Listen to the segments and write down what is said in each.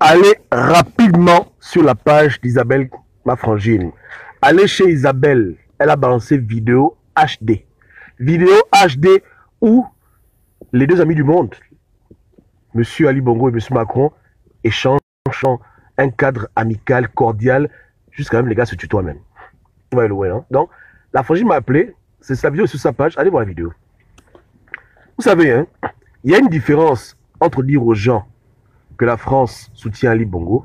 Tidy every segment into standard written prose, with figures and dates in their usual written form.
Allez rapidement sur la page d'Isabelle, ma frangine. Allez chez Isabelle. Elle a balancé vidéo HD. Vidéo HD où les deux amis du monde, Monsieur Ali Bongo et Monsieur Macron, échangent un cadre amical, cordial, jusqu'à même les gars se tutoient même. Ouais, hein? Donc, la frangine m'a appelé, c'est sa vidéo sur sa page, allez voir la vidéo. Vous savez, hein, il y a une différence entre dire aux gens que la France soutient Ali Bongo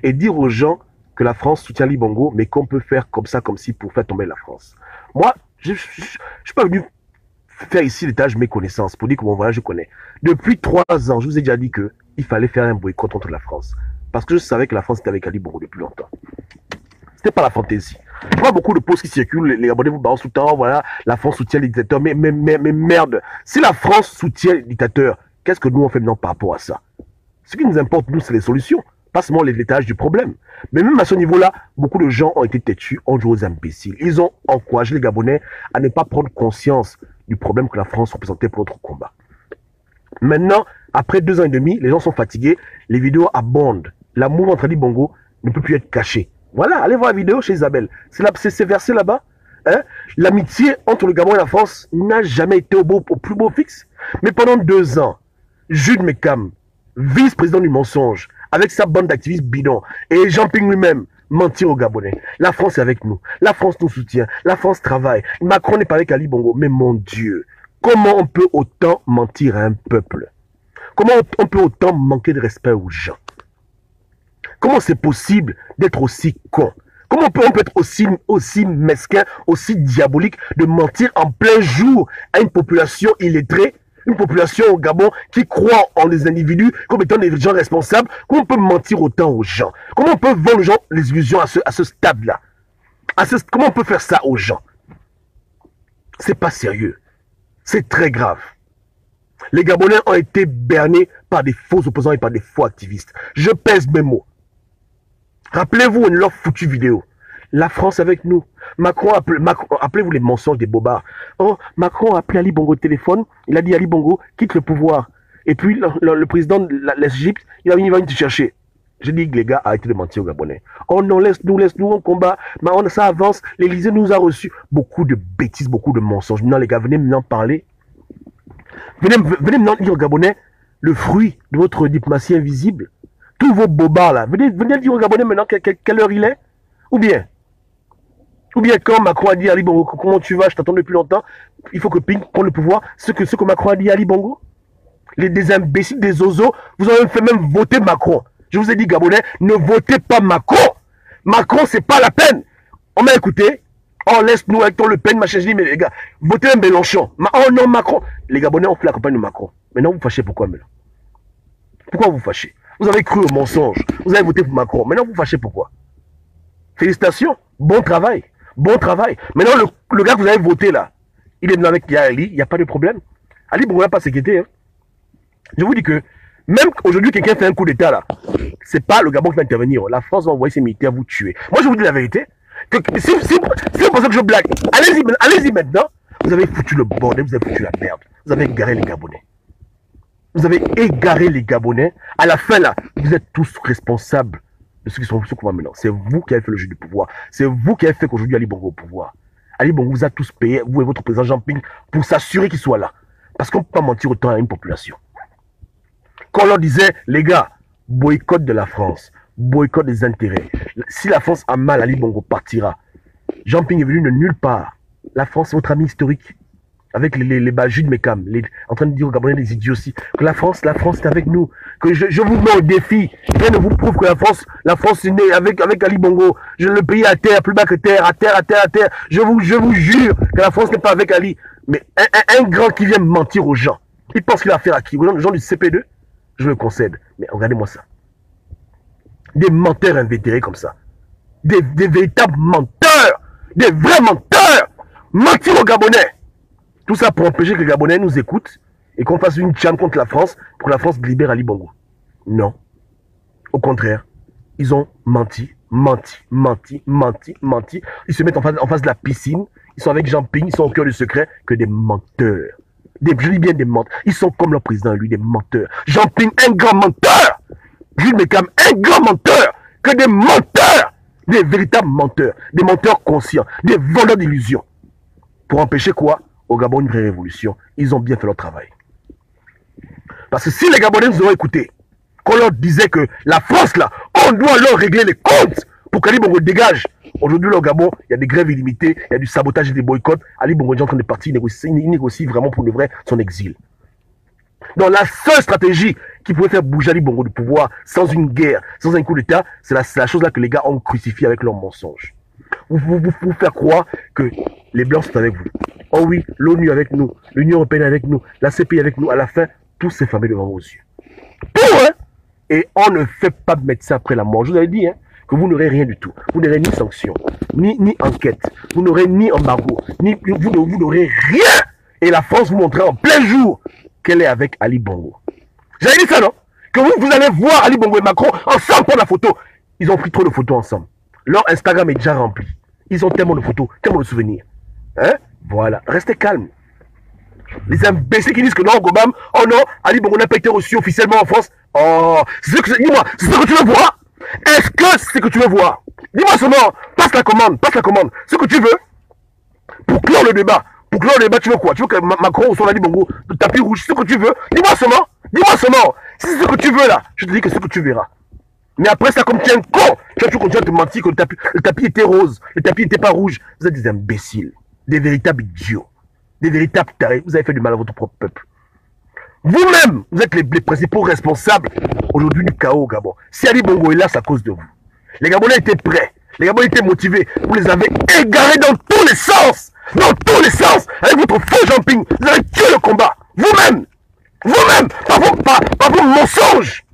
et dire aux gens que la France soutient Ali Bongo, mais qu'on peut faire comme ça, comme si pour faire tomber la France. Moi, je ne suis pas venu faire ici l'étage de mes connaissances pour dire que bon, voilà, je connais. Depuis 3 ans, je vous ai déjà dit qu'il fallait faire un boycott contre la France. Parce que je savais que la France était avec Ali Bongo depuis longtemps. C'était pas la fantaisie. Je vois beaucoup de posts qui circulent, les abonnés vous balancent tout le temps, voilà, la France soutient les dictateurs. Mais merde, si la France soutient les dictateurs, qu'est-ce que nous on fait maintenant par rapport à ça? Ce qui nous importe, nous, c'est les solutions, pas seulement l'étage du problème. Mais même à ce niveau-là, beaucoup de gens ont été têtus, ont joué aux imbéciles. Ils ont encouragé les Gabonais à ne pas prendre conscience du problème que la France représentait pour notre combat. Maintenant, après 2 ans et demi, les gens sont fatigués, les vidéos abondent. L'amour entre Ali Bongo ne peut plus être caché. Voilà, allez voir la vidéo chez Isabelle. C'est versé là-bas. Hein? L'amitié entre le Gabon et la France n'a jamais été au plus beau fixe. Mais pendant 2 ans, Jude Mekam, vice-président du mensonge, avec sa bande d'activistes bidons, et Jean-Ping lui-même, mentir aux Gabonais. La France est avec nous. La France nous soutient. La France travaille. Macron n'est pas avec Ali Bongo. Mais mon Dieu, comment on peut autant mentir à un peuple? Comment on peut autant manquer de respect aux gens? Comment c'est possible d'être aussi con? Comment on peut être aussi mesquin, aussi diabolique, de mentir en plein jour à une population illettrée, une population au Gabon qui croit en des individus comme étant des gens responsables? Comment on peut mentir autant aux gens? Comment on peut vendre aux gens les illusions à ce stade-là? Comment on peut faire ça aux gens? C'est pas sérieux. C'est très grave. Les Gabonais ont été bernés par des faux opposants et par des faux activistes. Je pèse mes mots. Rappelez-vous une leur foutue vidéo. La France avec nous. Macron, appelez-vous les mensonges des bobards. Oh, Macron a appelé Ali Bongo au téléphone. Il a dit Ali Bongo, quitte le pouvoir. Et puis le président de l'Égypte, il va venir te chercher. Je dis que les gars, arrêtez de mentir aux Gabonais. Oh non, laisse-nous, on combat. Mais ça avance. L'Élysée nous a reçus. Beaucoup de bêtises, beaucoup de mensonges. Maintenant, les gars, venez maintenant parler. Venez maintenant dire aux Gabonais le fruit de votre diplomatie invisible. Tous vos bobards là, venez dire aux Gabonais maintenant quelle heure il est. Ou bien quand Macron a dit à Ali Bongo, comment tu vas, je t'attends depuis longtemps, il faut que Ping prenne le pouvoir, ce que Macron a dit à Ali Bongo. Des imbéciles, des ozos, vous avez fait même voter Macron. Je vous ai dit Gabonais, ne votez pas Macron. Macron, c'est pas la peine. On m'a écouté, oh laisse-nous avec ton Le Pen, machin, je dis mais les gars, votez un Mélenchon. Oh non, Macron. Les Gabonais ont fait la campagne de Macron. Maintenant vous fâchez pourquoi maintenant? Pourquoi vous fâchez? Vous avez cru au mensonge. Vous avez voté pour Macron. Maintenant, vous fâchez pourquoi? Félicitations. Bon travail. Bon travail. Maintenant, le gars que vous avez voté là, il est venu avec Ali. Il n'y a pas de problème. Ali Bongo n'a pas s'inquiéter. Hein. Je vous dis que même aujourd'hui, quelqu'un fait un coup d'État là, c'est pas le Gabon qui va intervenir. La France va envoyer ses militaires vous tuer. Moi, je vous dis la vérité. Si vous pensez que je blague, allez-y maintenant. Vous avez foutu le bordel, vous avez foutu la merde. Vous avez égaré les Gabonais. Vous avez égaré les Gabonais. À la fin, là, vous êtes tous responsables de ceux qui sont au pouvoir maintenant. C'est vous qui avez fait le jeu du pouvoir. C'est vous qui avez fait qu'aujourd'hui Ali Bongo est au pouvoir. Ali Bongo vous a tous payé, vous et votre président Jean-Ping, pour s'assurer qu'il soit là. Parce qu'on ne peut pas mentir autant à une population. Quand on leur disait, les gars, boycott de la France, boycott des intérêts. Si la France a mal, Ali Bongo partira. Jean-Ping est venu de nulle part. La France, c'est votre ami historique. Avec les Jude Mekam, en train de dire aux Gabonais des idioties, que la France est avec nous, que je vous mets au défi, rien ne vous prouve que la France est née avec Ali Bongo, le pays à terre, plus bas que terre, à terre, je vous jure que la France n'est pas avec Ali, mais un grand qui vient mentir aux gens, il pense qu'il a affaire à qui? Aux gens du CP2, je le concède, mais regardez-moi ça, des menteurs invétérés comme ça, des véritables menteurs, des vrais menteurs, mentir aux Gabonais. Tout ça pour empêcher que les Gabonais nous écoutent et qu'on fasse une cham contre la France pour que la France libère Ali Bongo. Non. Au contraire, ils ont menti. Ils se mettent en face de la piscine. Ils sont avec Jean-Ping, ils sont au cœur du secret que des menteurs. Je dis bien des menteurs. Ils sont comme leur président, lui, des menteurs. Jean-Ping, un grand menteur. Jules Mekam, un grand menteur, que des menteurs, des véritables menteurs, des menteurs conscients, des vendeurs d'illusions. Pour empêcher quoi? Au Gabon, une vraie révolution. Ils ont bien fait leur travail. Parce que si les Gabonais nous auraient écouté, qu'on leur disait que la France, là, on doit leur régler les comptes pour qu'Ali Bongo dégage. Aujourd'hui, au Gabon, il y a des grèves illimitées, il y a du sabotage et des boycotts. Ali Bongo est en train de partir, il négocie vraiment pour le vrai son exil. Donc la seule stratégie qui pouvait faire bouger Ali Bongo du pouvoir sans une guerre, sans un coup d'État, c'est la chose là que les gars ont crucifié avec leurs mensonges. Vous faire croire que les Blancs sont avec vous. Oh oui, l'ONU avec nous, l'Union Européenne avec nous, la CPI avec nous. À la fin, tout s'est fermé devant vos yeux. Tout, hein? Et on ne fait pas de médecin après la mort. Je vous avais dit, hein, que vous n'aurez rien du tout. Vous n'aurez ni sanction, ni enquête. Vous n'aurez ni embargo, vous n'aurez rien. Et la France vous montrera en plein jour qu'elle est avec Ali Bongo. J'avais dit ça, non? Que vous allez voir Ali Bongo et Macron ensemble pour la photo. Ils ont pris trop de photos ensemble. Leur Instagram est déjà rempli. Ils ont tellement de photos, tellement de souvenirs. Hein? Voilà. Restez calme. Les imbéciles qui disent que non, Gobam, oh non, Ali Bongo n'a pas été reçu officiellement en France. Oh, dis-moi, c'est ce que tu veux voir? Est-ce que c'est ce que tu veux voir? Dis-moi seulement, passe la commande. Ce que tu veux, pour clore le débat. Pour clore le débat, tu veux quoi? Tu veux que Macron ou son Ali Bongo, le tapis rouge, ce que tu veux? Dis-moi seulement. Si c'est ce que tu veux là, je te dis que c'est ce que tu verras. Mais après ça, comme tu es un con, tu continues à te mentir que le tapis était rose, le tapis n'était pas rouge. Vous êtes des imbéciles, des véritables idiots, des véritables tarés. Vous avez fait du mal à votre propre peuple. Vous-même, vous êtes les principaux responsables aujourd'hui du chaos au Gabon. Si Ali Bongo est là, c'est à cause de vous. Les Gabonais étaient prêts, les Gabonais étaient motivés. Vous les avez égarés dans tous les sens. Dans tous les sens. Avec votre faux jumping, vous avez tué le combat. Vous-même, par vos mensonges.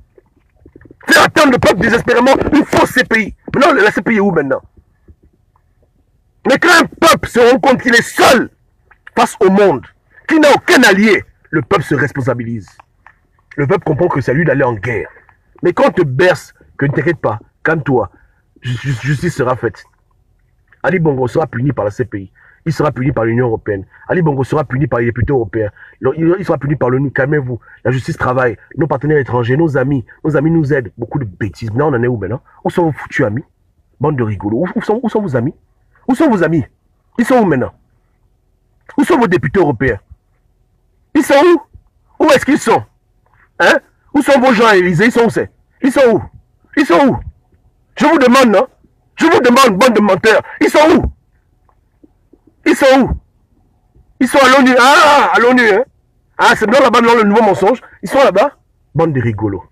Faire attendre le peuple désespérément une fausse CPI. Maintenant, la CPI est où maintenant? Mais quand un peuple se rend compte qu'il est seul face au monde, qu'il n'a aucun allié, le peuple se responsabilise. Le peuple comprend que c'est à lui d'aller en guerre. Mais quand on te berce, que ne t'inquiète pas, calme-toi, justice sera faite. Ali Bongo sera puni par la CPI. Il sera puni par l'Union Européenne. Ali Bongo sera puni par les députés européens. Il sera puni par l'ONU. Calmez-vous. La justice travaille. Nos partenaires étrangers, nos amis nous aident. Beaucoup de bêtises. Maintenant, on en est où maintenant? Où sont vos foutus amis? Bande de rigolos. Où sont vos amis? Où sont vos amis? Ils sont où maintenant? Où sont vos députés européens? Ils sont où? Où est-ce qu'ils sont? Hein? Où sont vos gens à l'Élysée? Ils sont où c'est? Ils sont où? Ils sont où? Je vous demande, non? Je vous demande, bande de menteurs. Ils sont où? Ils sont où? Ils sont à l'ONU. Ah, à l'ONU, hein? Ah, c'est dans là-bas, dans le nouveau mensonge. Ils sont là-bas? Bande de rigolos.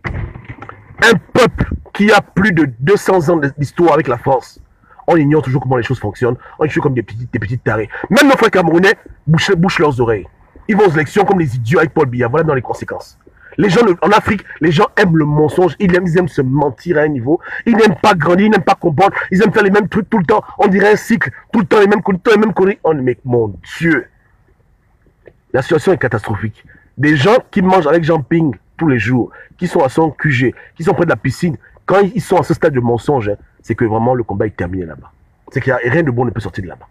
Un peuple qui a plus de 200 ans d'histoire avec la France. On ignore toujours comment les choses fonctionnent. On est toujours comme des petits tarés. Même nos frères camerounais bouchent leurs oreilles. Ils vont aux élections comme les idiots avec Paul Biya. Voilà dans les conséquences. Les gens en Afrique, les gens aiment le mensonge, ils aiment se mentir à un niveau, ils n'aiment pas grandir, ils n'aiment pas comprendre, ils aiment faire les mêmes trucs tout le temps, on dirait un cycle, tout le temps les mêmes conneries. Oh mais mon Dieu, la situation est catastrophique. Des gens qui mangent avec Jean-Ping tous les jours, qui sont à son QG, qui sont près de la piscine, quand ils sont à ce stade de mensonge, hein, c'est que vraiment le combat est terminé là-bas. C'est qu'il n'y a rien de bon ne peut sortir de là-bas.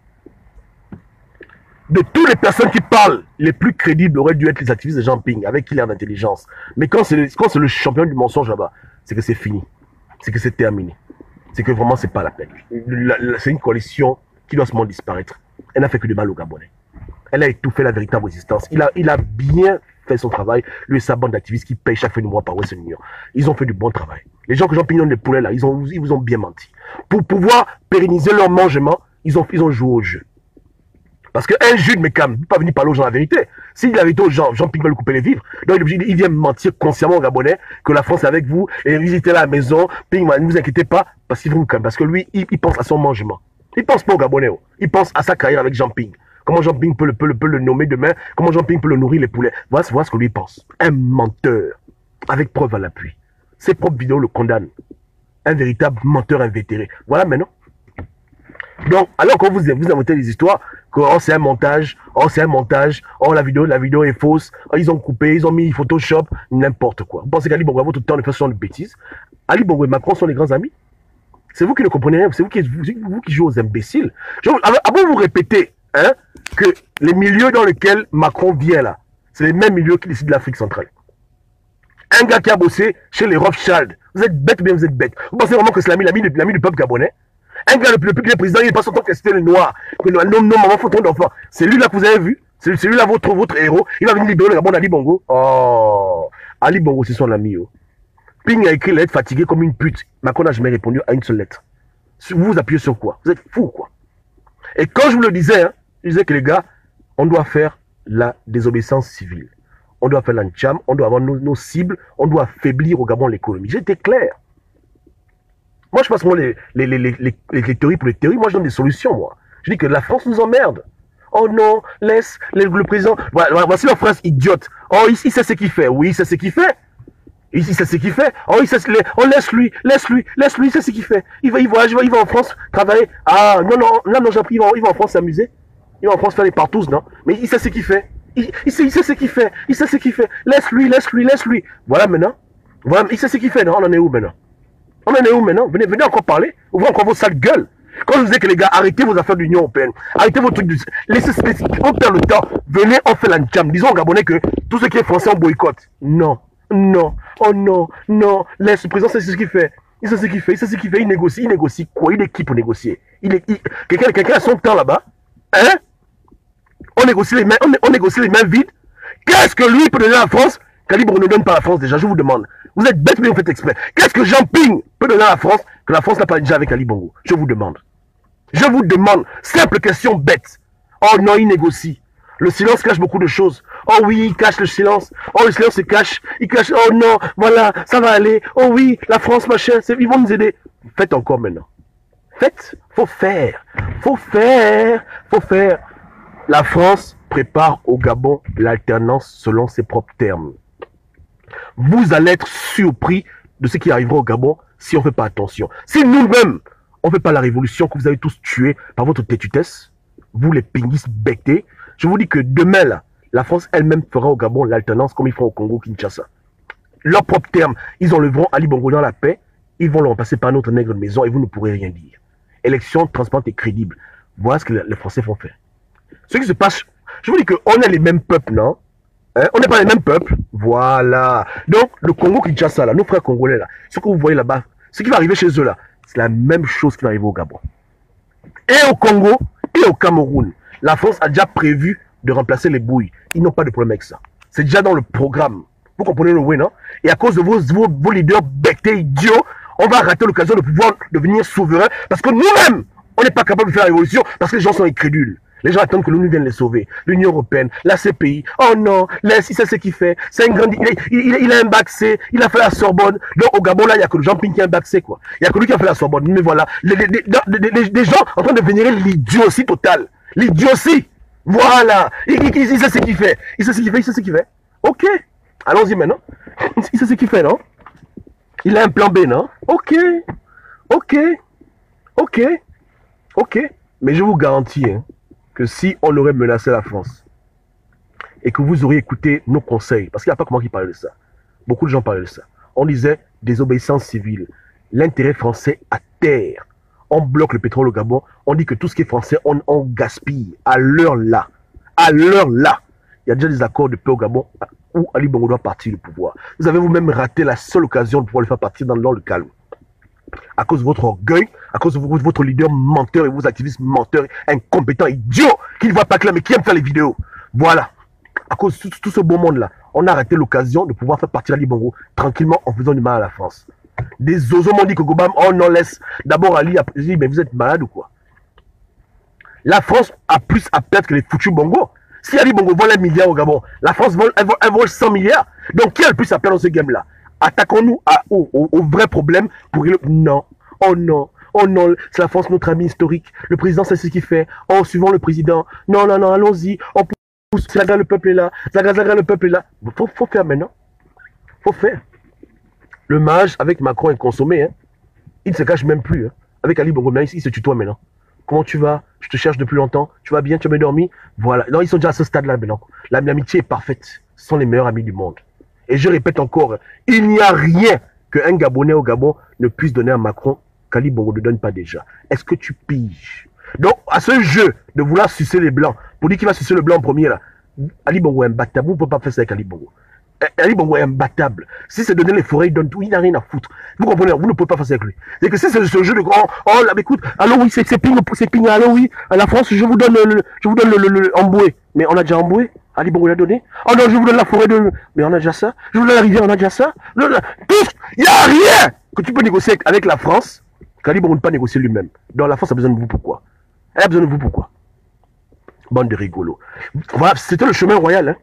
De toutes les personnes qui parlent, les plus crédibles auraient dû être les activistes de Jean-Ping, avec qui il a d'intelligence. Mais quand c'est le champion du mensonge là-bas, c'est que c'est fini. C'est que c'est terminé. C'est que vraiment, c'est pas la peine. C'est une coalition qui doit seulement disparaître. Elle n'a fait que du mal aux Gabonais. Elle a étouffé la véritable résistance. Il a bien fait son travail. Lui et sa bande d'activistes qui payent chaque fin du mois par Western Union. Ils ont fait du bon travail. Les gens que Jean-Ping ont des poulets là, ils vous ont bien menti. Pour pouvoir pérenniser leur mangement, ils ont joué au jeu. Parce qu'un Jules Mekam ne peut pas venir parler aux gens la vérité. S'il avait été aux gens, Jean-Ping va lui couper les vivres. Donc il vient mentir consciemment aux Gabonais que la France est avec vous, et visitez la maison, Ping, ne vous inquiétez pas, parce qu'il vous calme. Parce que lui, il pense à son mangement. Il pense pas aux Gabonais. Il pense à sa carrière avec Jean-Ping. Comment Jean-Ping peut le nommer demain, comment Jean-Ping peut le nourrir les poulets. Voilà ce que lui pense. Un menteur, avec preuve à l'appui. Ses propres vidéos le condamnent. Un véritable menteur invétéré. Voilà maintenant. Donc, alors que vous inventez des histoires, que oh, c'est un montage, oh la vidéo est fausse, oh, ils ont coupé, ils ont mis Photoshop, n'importe quoi. Vous pensez qu'Ali Bongo a votre temps de faire ce genre de bêtises? Ali Bongo et Macron sont les grands amis? C'est vous qui ne comprenez rien, c'est vous qui jouez aux imbéciles. Avant vous répétez, hein, que les milieux dans lesquels Macron vient là, c'est les mêmes milieux qui décident de l'Afrique centrale. Un gars qui a bossé chez les Rothschild. Vous êtes bête, bien vous êtes bête. Vous pensez vraiment que c'est l'ami du peuple gabonais? Un gars, le plus président, il n'est pas son temps que c'était le noir. Que non, maman, faut ton enfant. C'est lui là que vous avez vu. C'est lui là, votre héros. Il va venir libérer le Gabon d'Ali Bongo. Oh, Ali Bongo, c'est son ami. Oh. Ping a écrit lettre fatigué comme une pute. Macron n'a jamais répondu à une seule lettre. Vous vous appuyez sur quoi? Vous êtes fou, quoi. Et quand je vous le disais, hein, je disais que les gars, on doit faire la désobéissance civile. On doit faire l'antiam, on doit avoir nos cibles, on doit affaiblir au Gabon l'économie. J'étais clair. Moi, je passe moi les théories pour les théories. Moi, je donne des solutions, moi. Je dis que la France nous emmerde. Oh non, laisse le président. Voilà, voici la phrase idiote. Oh, il sait ce qu'il fait. Oui, il sait ce qu'il fait. Il sait ce qu'il fait. Oh, laisse-lui, il sait ce qu'il fait. Il va en France travailler. Ah, non, j'ai appris, il va en France s'amuser. Il va en France faire les partous, non? Mais il sait ce qu'il fait. Il sait ce qu'il fait. Il sait ce qu'il fait. Laisse-lui. Voilà maintenant. Voilà, il sait ce qu'il fait, non? On en est où maintenant? On en est où maintenant? Venez encore parler. Ouvrez encore vos sales gueules. Quand je vous disais que les gars, arrêtez vos affaires de l'Union Européenne. Arrêtez vos trucs. Laissez, on perd le temps. Venez, on fait la jam. Disons aux Gabonais que tout ce qui est français, on boycotte. Non. Oh non. Laisse, le président, c'est ce qu'il fait. Il sait ce qu'il fait. Il négocie quoi? Il est qui pour négocier? Quelqu'un a son temps là-bas. Hein? On négocie les mains vides. Qu'est-ce que lui peut donner à la France? Calibre ne donne pas à la France déjà, je vous demande. Vous êtes bêtes, mais vous faites exprès. Qu'est-ce que Jean Ping peut donner à la France que la France n'a pas déjà avec Ali Bongo? Je vous demande. Simple question bête. Oh non, il négocie. Le silence cache beaucoup de choses. Oh oui, il cache le silence. Oh, le silence se cache. Il cache. Oh non, voilà, ça va aller. Oh oui, la France, machin, ils vont nous aider. Faites encore maintenant. Faites. Faut faire. La France prépare au Gabon l'alternance selon ses propres termes. Vous allez être surpris de ce qui arrivera au Gabon si on ne fait pas attention. Si nous-mêmes, on ne fait pas la révolution que vous avez tous tuée par votre têtutesse, vous les pinguistes bectés, je vous dis que demain, là, la France elle-même fera au Gabon l'alternance comme ils font au Congo, Kinshasa. Leurs propres termes, ils enlèveront Ali Bongo dans la paix, ils vont le remplacer par notre nègre de maison et vous ne pourrez rien dire. Élection transparente et crédible. Voilà ce que les Français vont faire. Ce qui se passe, je vous dis qu'on est les mêmes peuples, non? Hein? On n'est pas les mêmes peuples. Voilà. Donc, le Congo Kinshasa, là, nos frères congolais, là, ce que vous voyez là-bas, ce qui va arriver chez eux, là, c'est la même chose qui va arriver au Gabon. Et au Congo, et au Cameroun. La France a déjà prévu de remplacer les bouilles. Ils n'ont pas de problème avec ça. C'est déjà dans le programme. Vous comprenez le oui, non? Et à cause de vos leaders bectés idiots, on va rater l'occasion de pouvoir devenir souverain parce que nous-mêmes, on n'est pas capable de faire la révolution parce que les gens sont incrédules. Les gens attendent que l'ONU vienne les sauver. L'Union Européenne, la CPI. Oh non, laisse, il sait ce qu'il fait. C'est un grand... Il a un bac C, il a fait la Sorbonne. Donc au Gabon, là, il n'y a que le Jean Ping qui a un bac C, quoi. Il n'y a que lui qui a fait la Sorbonne. Mais voilà, des gens en train de vénérer l'idiotie totale. L'idiotie. Voilà. Il sait ce qu'il fait. Il sait ce qu'il fait. Ok. Allons-y maintenant. Il sait ce qu'il fait, non? Il a un plan B, non? Ok. Mais je vous garantis, hein, que si on aurait menacé la France et que vous auriez écouté nos conseils, parce qu'il n'y a pas que moi qui parlais de ça, beaucoup de gens parlaient de ça, on disait désobéissance civile, l'intérêt français à terre, on bloque le pétrole au Gabon, on dit que tout ce qui est français, on gaspille à l'heure là, il y a déjà des accords de paix au Gabon où Ali Bongo doit partir du pouvoir. Vous avez vous-même raté la seule occasion de pouvoir le faire partir dans le calme. À cause de votre orgueil, à cause de votre leader menteur et vos activistes menteurs, incompétents, idiots, qui ne voient pas clair mais qui aiment faire les vidéos. Voilà. À cause de tout ce beau monde-là, on a raté l'occasion de pouvoir faire partir Ali Bongo tranquillement en faisant du mal à la France. Des oiseaux m'ont dit que Gobam, oh non, laisse. D'abord Ali a dit, mais vous êtes malade ou quoi? La France a plus à perdre que les foutus Bongo. Si Ali Bongo vole 1 milliard au Gabon, la France elle vole 100 milliards. Donc qui a le plus à perdre dans ce game-là? Attaquons-nous au vrai problème pour... Non. Oh non, c'est la France, notre ami historique. Le président, c'est ce qu'il fait. Oh, suivons le président. Non, allons-y. On pousse, Zaga, le peuple est là. Zaga, le peuple est là. Faut faire maintenant. Faut faire. Le mage avec Macron est consommé. Hein. Il ne se cache même plus. Hein. Avec Ali Bongo, il se tutoie maintenant. Comment tu vas? Je te cherche depuis longtemps. Tu vas bien? Tu as bien dormi? Voilà. Non, ils sont déjà à ce stade-là maintenant. L'amitié est parfaite. Ce sont les meilleurs amis du monde. Et je répète encore, il n'y a rien qu'un Gabonais au Gabon ne puisse donner à Macron qu'Ali Bongo ne donne pas déjà. Est-ce que tu piges? Donc, à ce jeu de vouloir sucer les Blancs, pour dire qu'il va sucer le Blanc en premier, là, Ali Bongo est imbattable. Vous ne pouvez pas faire ça avec Ali Bongo. Ali Bongo est imbattable. Si c'est donner les forêts, il donne tout, il n'a rien à foutre. Vous comprenez, vous ne pouvez pas faire ça avec lui. C'est que si c'est ce jeu de grand, oh là, écoute, allô oui, c'est ping, allô oui, à la France, je vous donne le Amboué. Mais on a déjà Amboué, Ali Bongo l'a donné. Oh non, je vous donne la forêt de, mais on a déjà ça. Je vous donne la rivière, on a déjà ça. Tout, il n'y a rien que tu peux négocier avec la France, qu'Ali Bongo ne peut pas négocier lui-même. Donc la France a besoin de vous, pourquoi? Elle a besoin de vous, pourquoi? Bande de rigolos. Voilà, c'était le chemin royal, hein.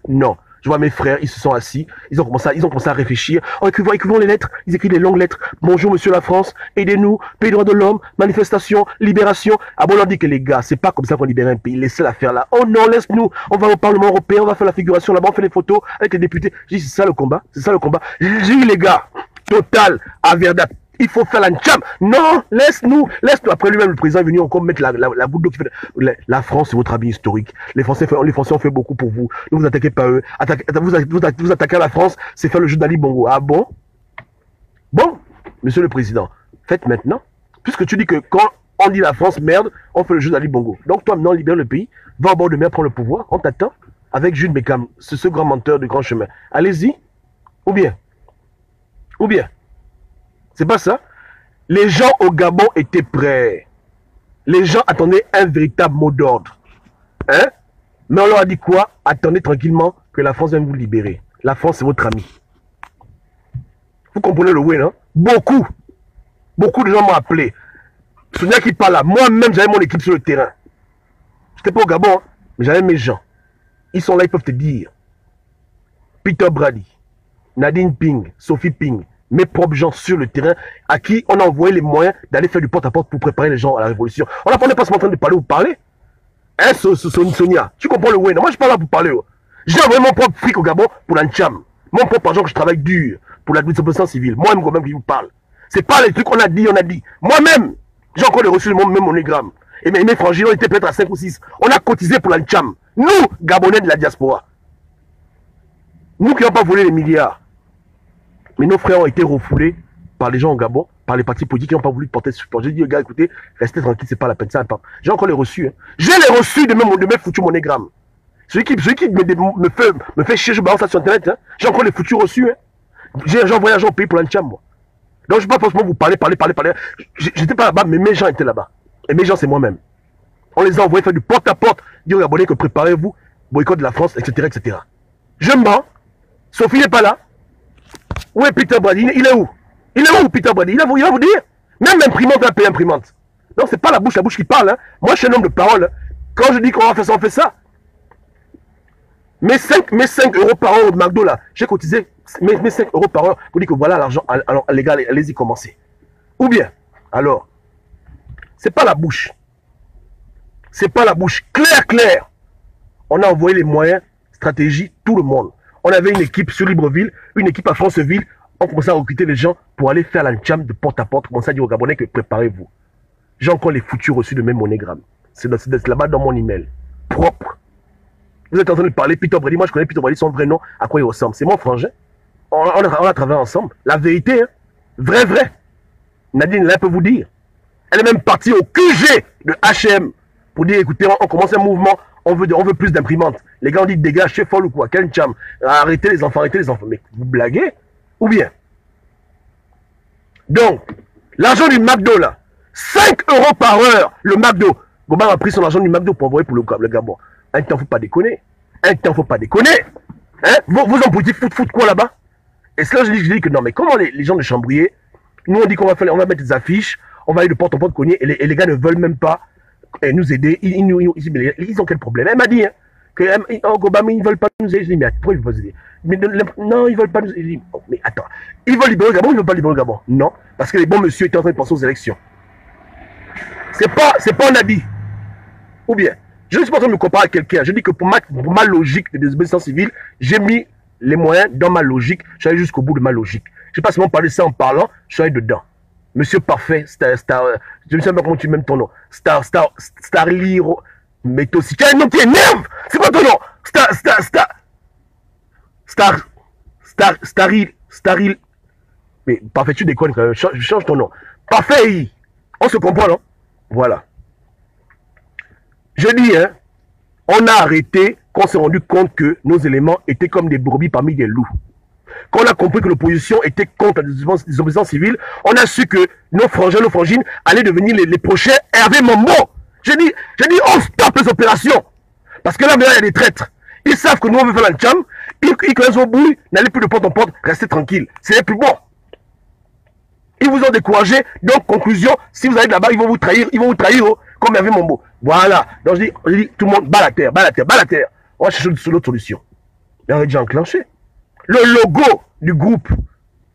Non. Je vois mes frères, ils se sont assis, ils ont commencé à réfléchir. Oh, écrivons les lettres, ils écrivent des longues lettres. Bonjour, monsieur la France, aidez-nous, pays des droits de l'homme, manifestation, libération. Ah bon, on leur dit que les gars, c'est pas comme ça qu'on libère un pays, laissez l'affaire là. Oh non, laisse-nous, on va au Parlement européen, on va faire la figuration là-bas, on fait des photos avec les députés. J'ai dit, c'est ça le combat, c'est ça le combat. J'ai dit, les gars, Total, à Verdun, il faut faire la tcham. Non, laisse-nous. Après lui-même, le président est venu encore mettre la goutte d'eau qui fait. La France, c'est votre ami historique. Les Français ont fait beaucoup pour vous. Ne vous attaquez pas à eux. Vous attaquez à la France, c'est faire le jeu d'Ali Bongo. Ah bon? Bon, monsieur le président, faites maintenant. Puisque tu dis que quand on dit la France, merde, on fait le jeu d'Ali Bongo. Donc toi, maintenant, libère le pays. Va au bord de mer, prends le pouvoir. On t'attend. Avec Jules Bécam, ce grand menteur de grand chemin. Allez-y. Ou bien. C'est pas ça. Les gens au Gabon étaient prêts. Les gens attendaient un véritable mot d'ordre. Hein? Mais on leur a dit quoi? Attendez tranquillement que la France vienne vous libérer. La France, c'est votre ami. Vous comprenez le way, non? Beaucoup de gens m'ont appelé. Sonia qui parle là. Moi-même, j'avais mon équipe sur le terrain. J'étais pas au Gabon, hein, mais j'avais mes gens. Ils sont là, ils peuvent te dire. Peter Brady, Nadine Ping, Sophie Ping, mes propres gens sur le terrain à qui on a envoyé les moyens d'aller faire du porte-à-porte pour préparer les gens à la révolution. On n'est pas en train de parler ou parler. Hein, Sonia, tu comprends le way? Moi, je suis pas là pour parler. J'ai envoyé mon propre fric au Gabon pour l'Ancham. Mon propre argent que je travaille dur pour la désobéissance civile. Moi-même, quand même, qui vous parle. C'est pas les trucs qu'on a dit, Moi-même, j'ai encore reçu le même monogramme. Et mes frangins ont été peut-être à 5 ou 6. On a cotisé pour l'Ancham. Nous, Gabonais de la diaspora. Nous qui n'avons pas volé les milliards. Mais nos frères ont été refoulés par les gens au Gabon, par les partis politiques qui n'ont pas voulu porter ce support. J'ai dit, gars, écoutez, restez tranquille, c'est pas la peine, ça attend. J'ai encore les reçus. Hein. J'ai les reçus de mes foutus monogrammes. Celui qui me fait chier, je balance ça sur Internet. Hein. J'ai encore les foutus reçus. Hein. J'ai envoyé l'argent au pays pour l'Ancham, moi. Donc, je ne vais pas forcément vous parler. J'étais pas là-bas, mais mes gens étaient là-bas. Et mes gens, c'est moi-même. On les a envoyés faire du porte-à-porte, dire aux Gabonais que préparez-vous, boycott de la France, etc., etc. Je mens. Sophie n'est pas là. Où est Peter Brady? Il est où? Il est où, Peter Brady? Il va vous dire. Même l'imprimante va payer l'imprimante. Donc, c'est pas la bouche qui parle. Hein. Moi, je suis un homme de parole. Hein. Quand je dis qu'on va faire ça, on fait ça. Mes 5 € par heure au McDo, là, j'ai cotisé mes 5 € par heure pour dire que voilà l'argent. Alors, les gars, allez-y, commencez. Ou bien, alors, c'est pas la bouche. C'est pas la bouche. Clair. On a envoyé les moyens, stratégie, tout le monde. On avait une équipe sur Libreville, une équipe à Franceville. On commençait à recruter les gens pour aller faire l'Ancham de porte-à-porte. On commençait à dire aux Gabonais que préparez-vous. J'ai encore les foutus reçus de mes monogrammes. C'est là-bas dans mon email. Propre. Vous êtes en train de parler Peter Brady. Moi, je connais Peter Brady, son vrai nom, à quoi il ressemble. C'est mon frangin. On a travaillé ensemble. La vérité, hein. Vrai. Nadine, là, elle peut vous dire. Elle est même partie au QG de H&M pour dire, écoutez, on commence un mouvement. On veut plus d'imprimantes. Les gars ont dit, dégage, c'est folle ou quoi? Quel cham? Arrêtez les enfants. Mais vous blaguez? Ou bien? Donc, l'argent du McDo, là, 5 € par heure, le McDo. Goban a pris son argent du McDo pour envoyer pour le Gabon. Un temps, faut pas déconner. Hein? Vos hommes politiques foutent quoi là-bas? Et cela, je dis que non, mais comment les gens de Chambrier, nous on dit qu'on va mettre des affiches, on va aller de porte en porte cogner, et les gars ne veulent même pas nous aider. Ils ont quel problème? Elle m'a dit, hein, que Obama, ils ne veulent pas nous aider. Je dis, mais pourquoi ils ne veulent pas nous aider? Mais non, ils ne veulent pas nous aider. Oh, mais attends, ils veulent libérer le Gabon ou ils ne veulent pas libérer le Gabon? Non, parce que les bons messieurs étaient en train de penser aux élections. C'est pas un habit. Ou bien, je ne suis pas en train de me comparer à quelqu'un. Je dis que pour ma logique de désobéissance civile, j'ai mis les moyens dans ma logique. Je suis allé jusqu'au bout de ma logique. Je n'ai pas seulement parlé de ça en parlant, je suis allé dedans. Monsieur Parfait, je ne sais pas comment tu m'aimes ton nom. Starliro, mais toi aussi, tu as un nom qui énerve. C'est quoi ton nom? Staril. Mais Parfait, tu déconnes quand même. Change ton nom. Parfait, on se comprend, non? Voilà. Je dis, hein, on a arrêté qu'on s'est rendu compte que nos éléments étaient comme des brebis parmi des loups. Quand on a compris que l'opposition était contre la désobéissance civile, on a su que nos frangins, nos frangines allaient devenir les prochains Hervé Mambo. J'ai dit, on stoppe les opérations. Parce que là, maintenant, il y a des traîtres. Ils savent que nous, on veut faire la tcham. Ils connaissent vos bouilles, n'allez plus de porte en porte, restez tranquille. C'est les plus bons. Ils vous ont découragé. Donc, conclusion, si vous allez là-bas, ils vont vous trahir, oh, comme Hervé Mambo. Voilà. Donc, je dis, tout le monde, bat la terre. On va chercher une autre solution. Et on a déjà enclenché. Le logo du groupe.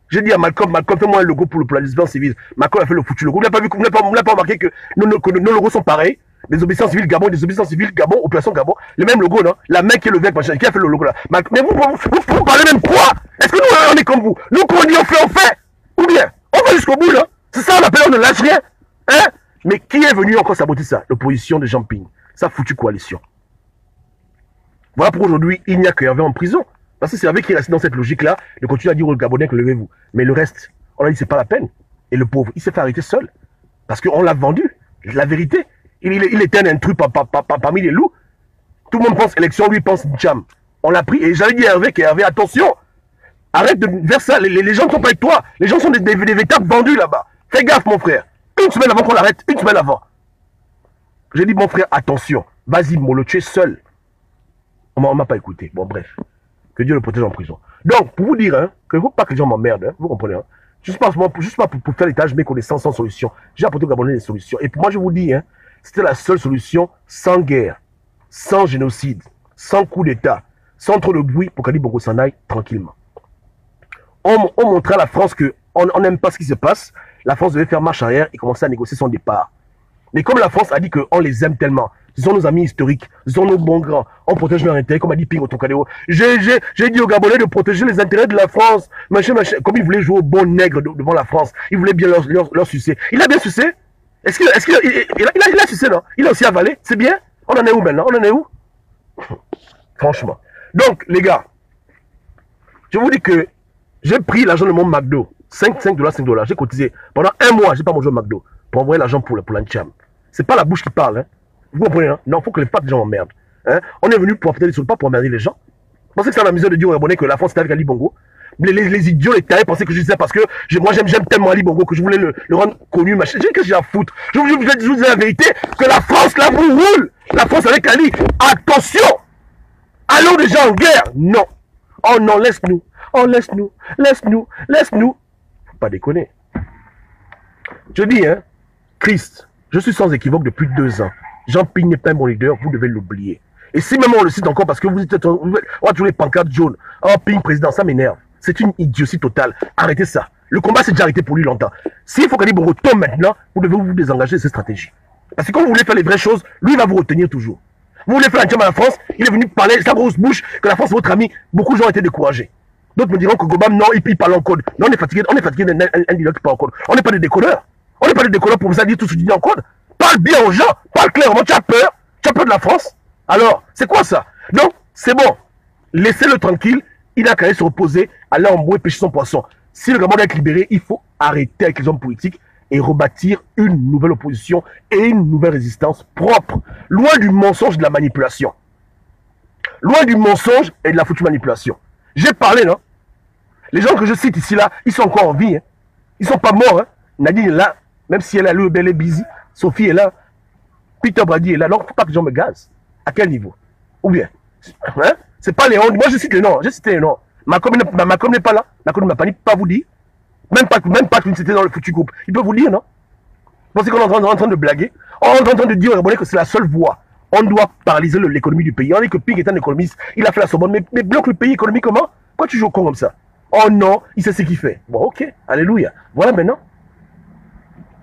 J'ai dit à Malcolm, fais-moi un logo pour la désobéissance civile. Malcolm a fait le foutu logo. Vous n'avez pas remarqué que nos logos sont pareils. Désobéissance civile Gabon, désobéissance civile Gabon, opération Gabon. Le même logo, non? La main qui est levée, machin, qui a fait le logo là. Mais vous parlez même quoi? Est-ce que nous, on est comme vous? Nous, quand on dit on fait. Ou bien, on va jusqu'au bout, là. C'est ça, on appelle, on ne lâche rien. Hein? Mais qui est venu encore saboter ça? L'opposition de Jean Ping. Sa foutue coalition. Voilà pour aujourd'hui, il n'y a que Hervé en prison. Parce que c'est Hervé qui est resté dans cette logique-là, de continuer à dire aux Gabonais que levez-vous. Mais le reste, on a dit c'est pas la peine. Et le pauvre, il s'est fait arrêter seul. Parce qu'on l'a vendu. La vérité. Il était un intrus parmi les loups. Tout le monde pense élection, lui pense jam. On l'a pris et j'avais dit à Hervé, attention. Arrête de faire ça. Les gens ne sont pas avec toi. Les gens sont des véritables vendus là-bas. Fais gaffe, mon frère. Une semaine avant qu'on l'arrête, une semaine avant. J'ai dit, mon frère, attention. Vas-y, Molo, tu es seul. On m'a pas écouté. Bon, bref. Que Dieu le protège en prison. Donc, pour vous dire, hein, que faut pas que les gens m'emmerdent, hein, vous comprenez, hein, juste pas pour faire les tâches, mais connaissances sans solution. J'ai apporté aux Gabonais des solutions. Et pour moi, je vous dis, hein, c'était la seule solution sans guerre, sans génocide, sans coup d'État, sans trop de bruit pour qu'Ali Bongo s'en aille tranquillement. On montrait à la France qu'on n'aime pas ce qui se passe. La France devait faire marche arrière et commencer à négocier son départ. Mais comme la France a dit qu'on les aime tellement, ce sont nos amis historiques, ce sont nos bons grands, on protège leurs intérêts, comme a dit Ping au Tokadeo. J'ai dit aux Gabonais de protéger les intérêts de la France, machin. Comme ils voulaient jouer au bon nègre devant la France, ils voulaient bien leur sucer. Il a bien sucé. Est-ce qu'il a sucé, non? Il a aussi avalé, c'est bien. On en est où maintenant? On en est où? Franchement. Donc, les gars, je vous dis que j'ai pris l'argent de mon McDo, 5 $. J'ai cotisé. Pendant un mois, je n'ai pas mangé au McDo pour envoyer l'argent pour l'Ancham. Ce n'est pas la bouche qui parle, hein. Vous comprenez, hein? Non, il faut que les gens emmerdent. Hein? On est venu pour apporter des solutions, pas pour emmerder les gens. Vous pensez que c'est la misère de dire aux Gabonais que la France était avec Ali Bongo? Les idiots, les tarés pensaient que je disais parce que moi j'aime tellement Ali Bongo que je voulais le rendre connu. Qu'est-ce que j'ai à foutre? Je vous dis la vérité, que la France là vous roule. La France avec Ali. Attention! Allons déjà en guerre? Non. Oh non, laisse-nous. Oh laisse-nous. Faut pas déconner. Je dis, hein, Christ, je suis sans équivoque depuis 2 ans. Jean Ping n'est pas mon leader, vous devez l'oublier. Et si même on le cite encore parce que on a toujours les pancartes jaunes. Oh, Ping président, ça m'énerve. C'est une idiotie totale. Arrêtez ça. Le combat s'est déjà arrêté pour lui longtemps. S'il faut qu'Ali Bongo tombe maintenant, vous devez vous désengager de cette stratégie. Parce que quand vous voulez faire les vraies choses, lui il va vous retenir toujours. Vous voulez faire un jam à la France, il est venu parler sa grosse bouche, que la France est votre ami. Beaucoup de gens ont été découragés. D'autres me diront que Gobam, non, il parle en code. Non, on est fatigué d'un leader qui parle en code. On n'est pas des décodeurs. On n'est pas des décodeurs pour vous dire tout ce que tu dis en code. Parle bien aux gens, parle clairement, tu as peur de la France. Alors, c'est quoi ça? Donc, c'est bon. Laissez-le tranquille, il a qu'à aller se reposer, aller en bois et pêcher son poisson. Si le Gabon doit être libéré, il faut arrêter avec les hommes politiques et rebâtir une nouvelle opposition et une nouvelle résistance propre, loin du mensonge et de la manipulation. Loin du mensonge et de la foutue manipulation. J'ai parlé, non? Les gens que je cite ici, là, ils sont encore en vie. Hein. Ils sont pas morts. Hein. Nadine est là, même si elle est là, elle est busy. Sophie est là. Peter Brady est là. Donc, il ne faut pas que les gens me gazent. À quel niveau? Ou bien, hein? C'est pas les noms. Moi, je cite les noms. J'ai cité les noms. Macom n'est pas là. Macom ne m'a pas vous dire. Même pas que c'était dans le foutu groupe. Il peut vous dire, non? Vous pensez qu'on est en train de blaguer? On est en train de dire aux Gabonais que c'est la seule voie. On doit paralyser l'économie du pays. On dit que Ping est un économiste. Il a fait la Sorbonne. Mais bloque le pays économiquement. Pourquoi tu joues au con comme ça? Oh non, il sait ce qu'il fait. Bon, ok. Alléluia. Voilà maintenant.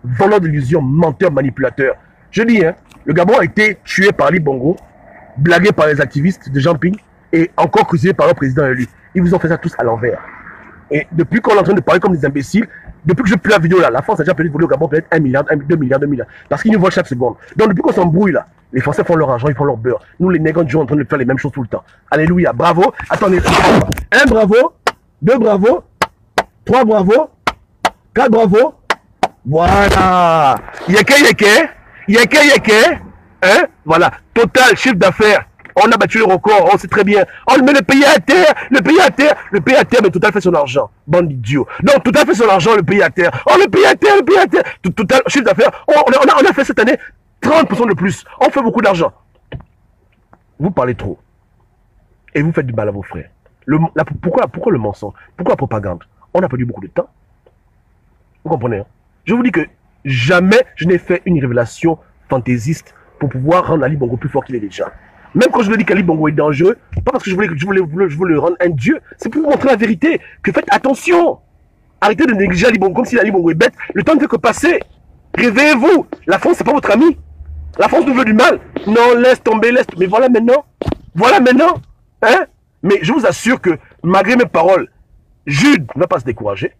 Voleur d'illusions, menteur, manipulateur. Je dis, hein, le Gabon a été tué par Ali Bongo, blagué par les activistes de Jean Ping et encore crucifié par le président élu. Ils vous ont fait ça tous à l'envers. Et depuis qu'on est en train de parler comme des imbéciles, depuis que je plie la vidéo là, la France a déjà perdu de voler au Gabon peut-être 1 milliard, 2 milliards. Parce qu'ils nous volent chaque seconde. Donc depuis qu'on s'embrouille là, les Français font leur argent, ils font leur beurre. Nous les nègres, nous en train de faire les mêmes choses tout le temps. Alléluia, bravo. Attendez, 1 bravo, 2 bravo, 3 bravo, 4 bravo. Voilà. Yeke. Hein? Voilà. Total chiffre d'affaires On a battu le record, on sait très bien. On met le pays à terre, le pays à terre, le pays à terre, mais Total fait son argent. Bande d'idiot. Donc Total fait son argent, le pays à terre. Oh, le pays à terre, le pays à terre. Total, chiffre d'affaires, on a fait cette année 30% de plus. On fait beaucoup d'argent. Vous parlez trop. Et vous faites du mal à vos frères. Pourquoi le mensonge? Pourquoi la propagande? On a perdu beaucoup de temps. Vous comprenez, hein? Je vous dis que jamais je n'ai fait une révélation fantaisiste pour pouvoir rendre Ali Bongo plus fort qu'il est déjà. Même quand je vous dis qu'Ali Bongo est dangereux, pas parce que je voulais rendre un dieu, c'est pour vous montrer la vérité, que faites attention. Arrêtez de négliger Ali Bongo comme si Ali Bongo est bête. Le temps ne fait que passer. Réveillez-vous. La France, c'est pas votre ami. La France nous veut du mal. Non, laisse tomber, laisse tomber. Mais voilà maintenant. Voilà maintenant. Hein? Mais je vous assure que, malgré mes paroles, Jude ne va pas se décourager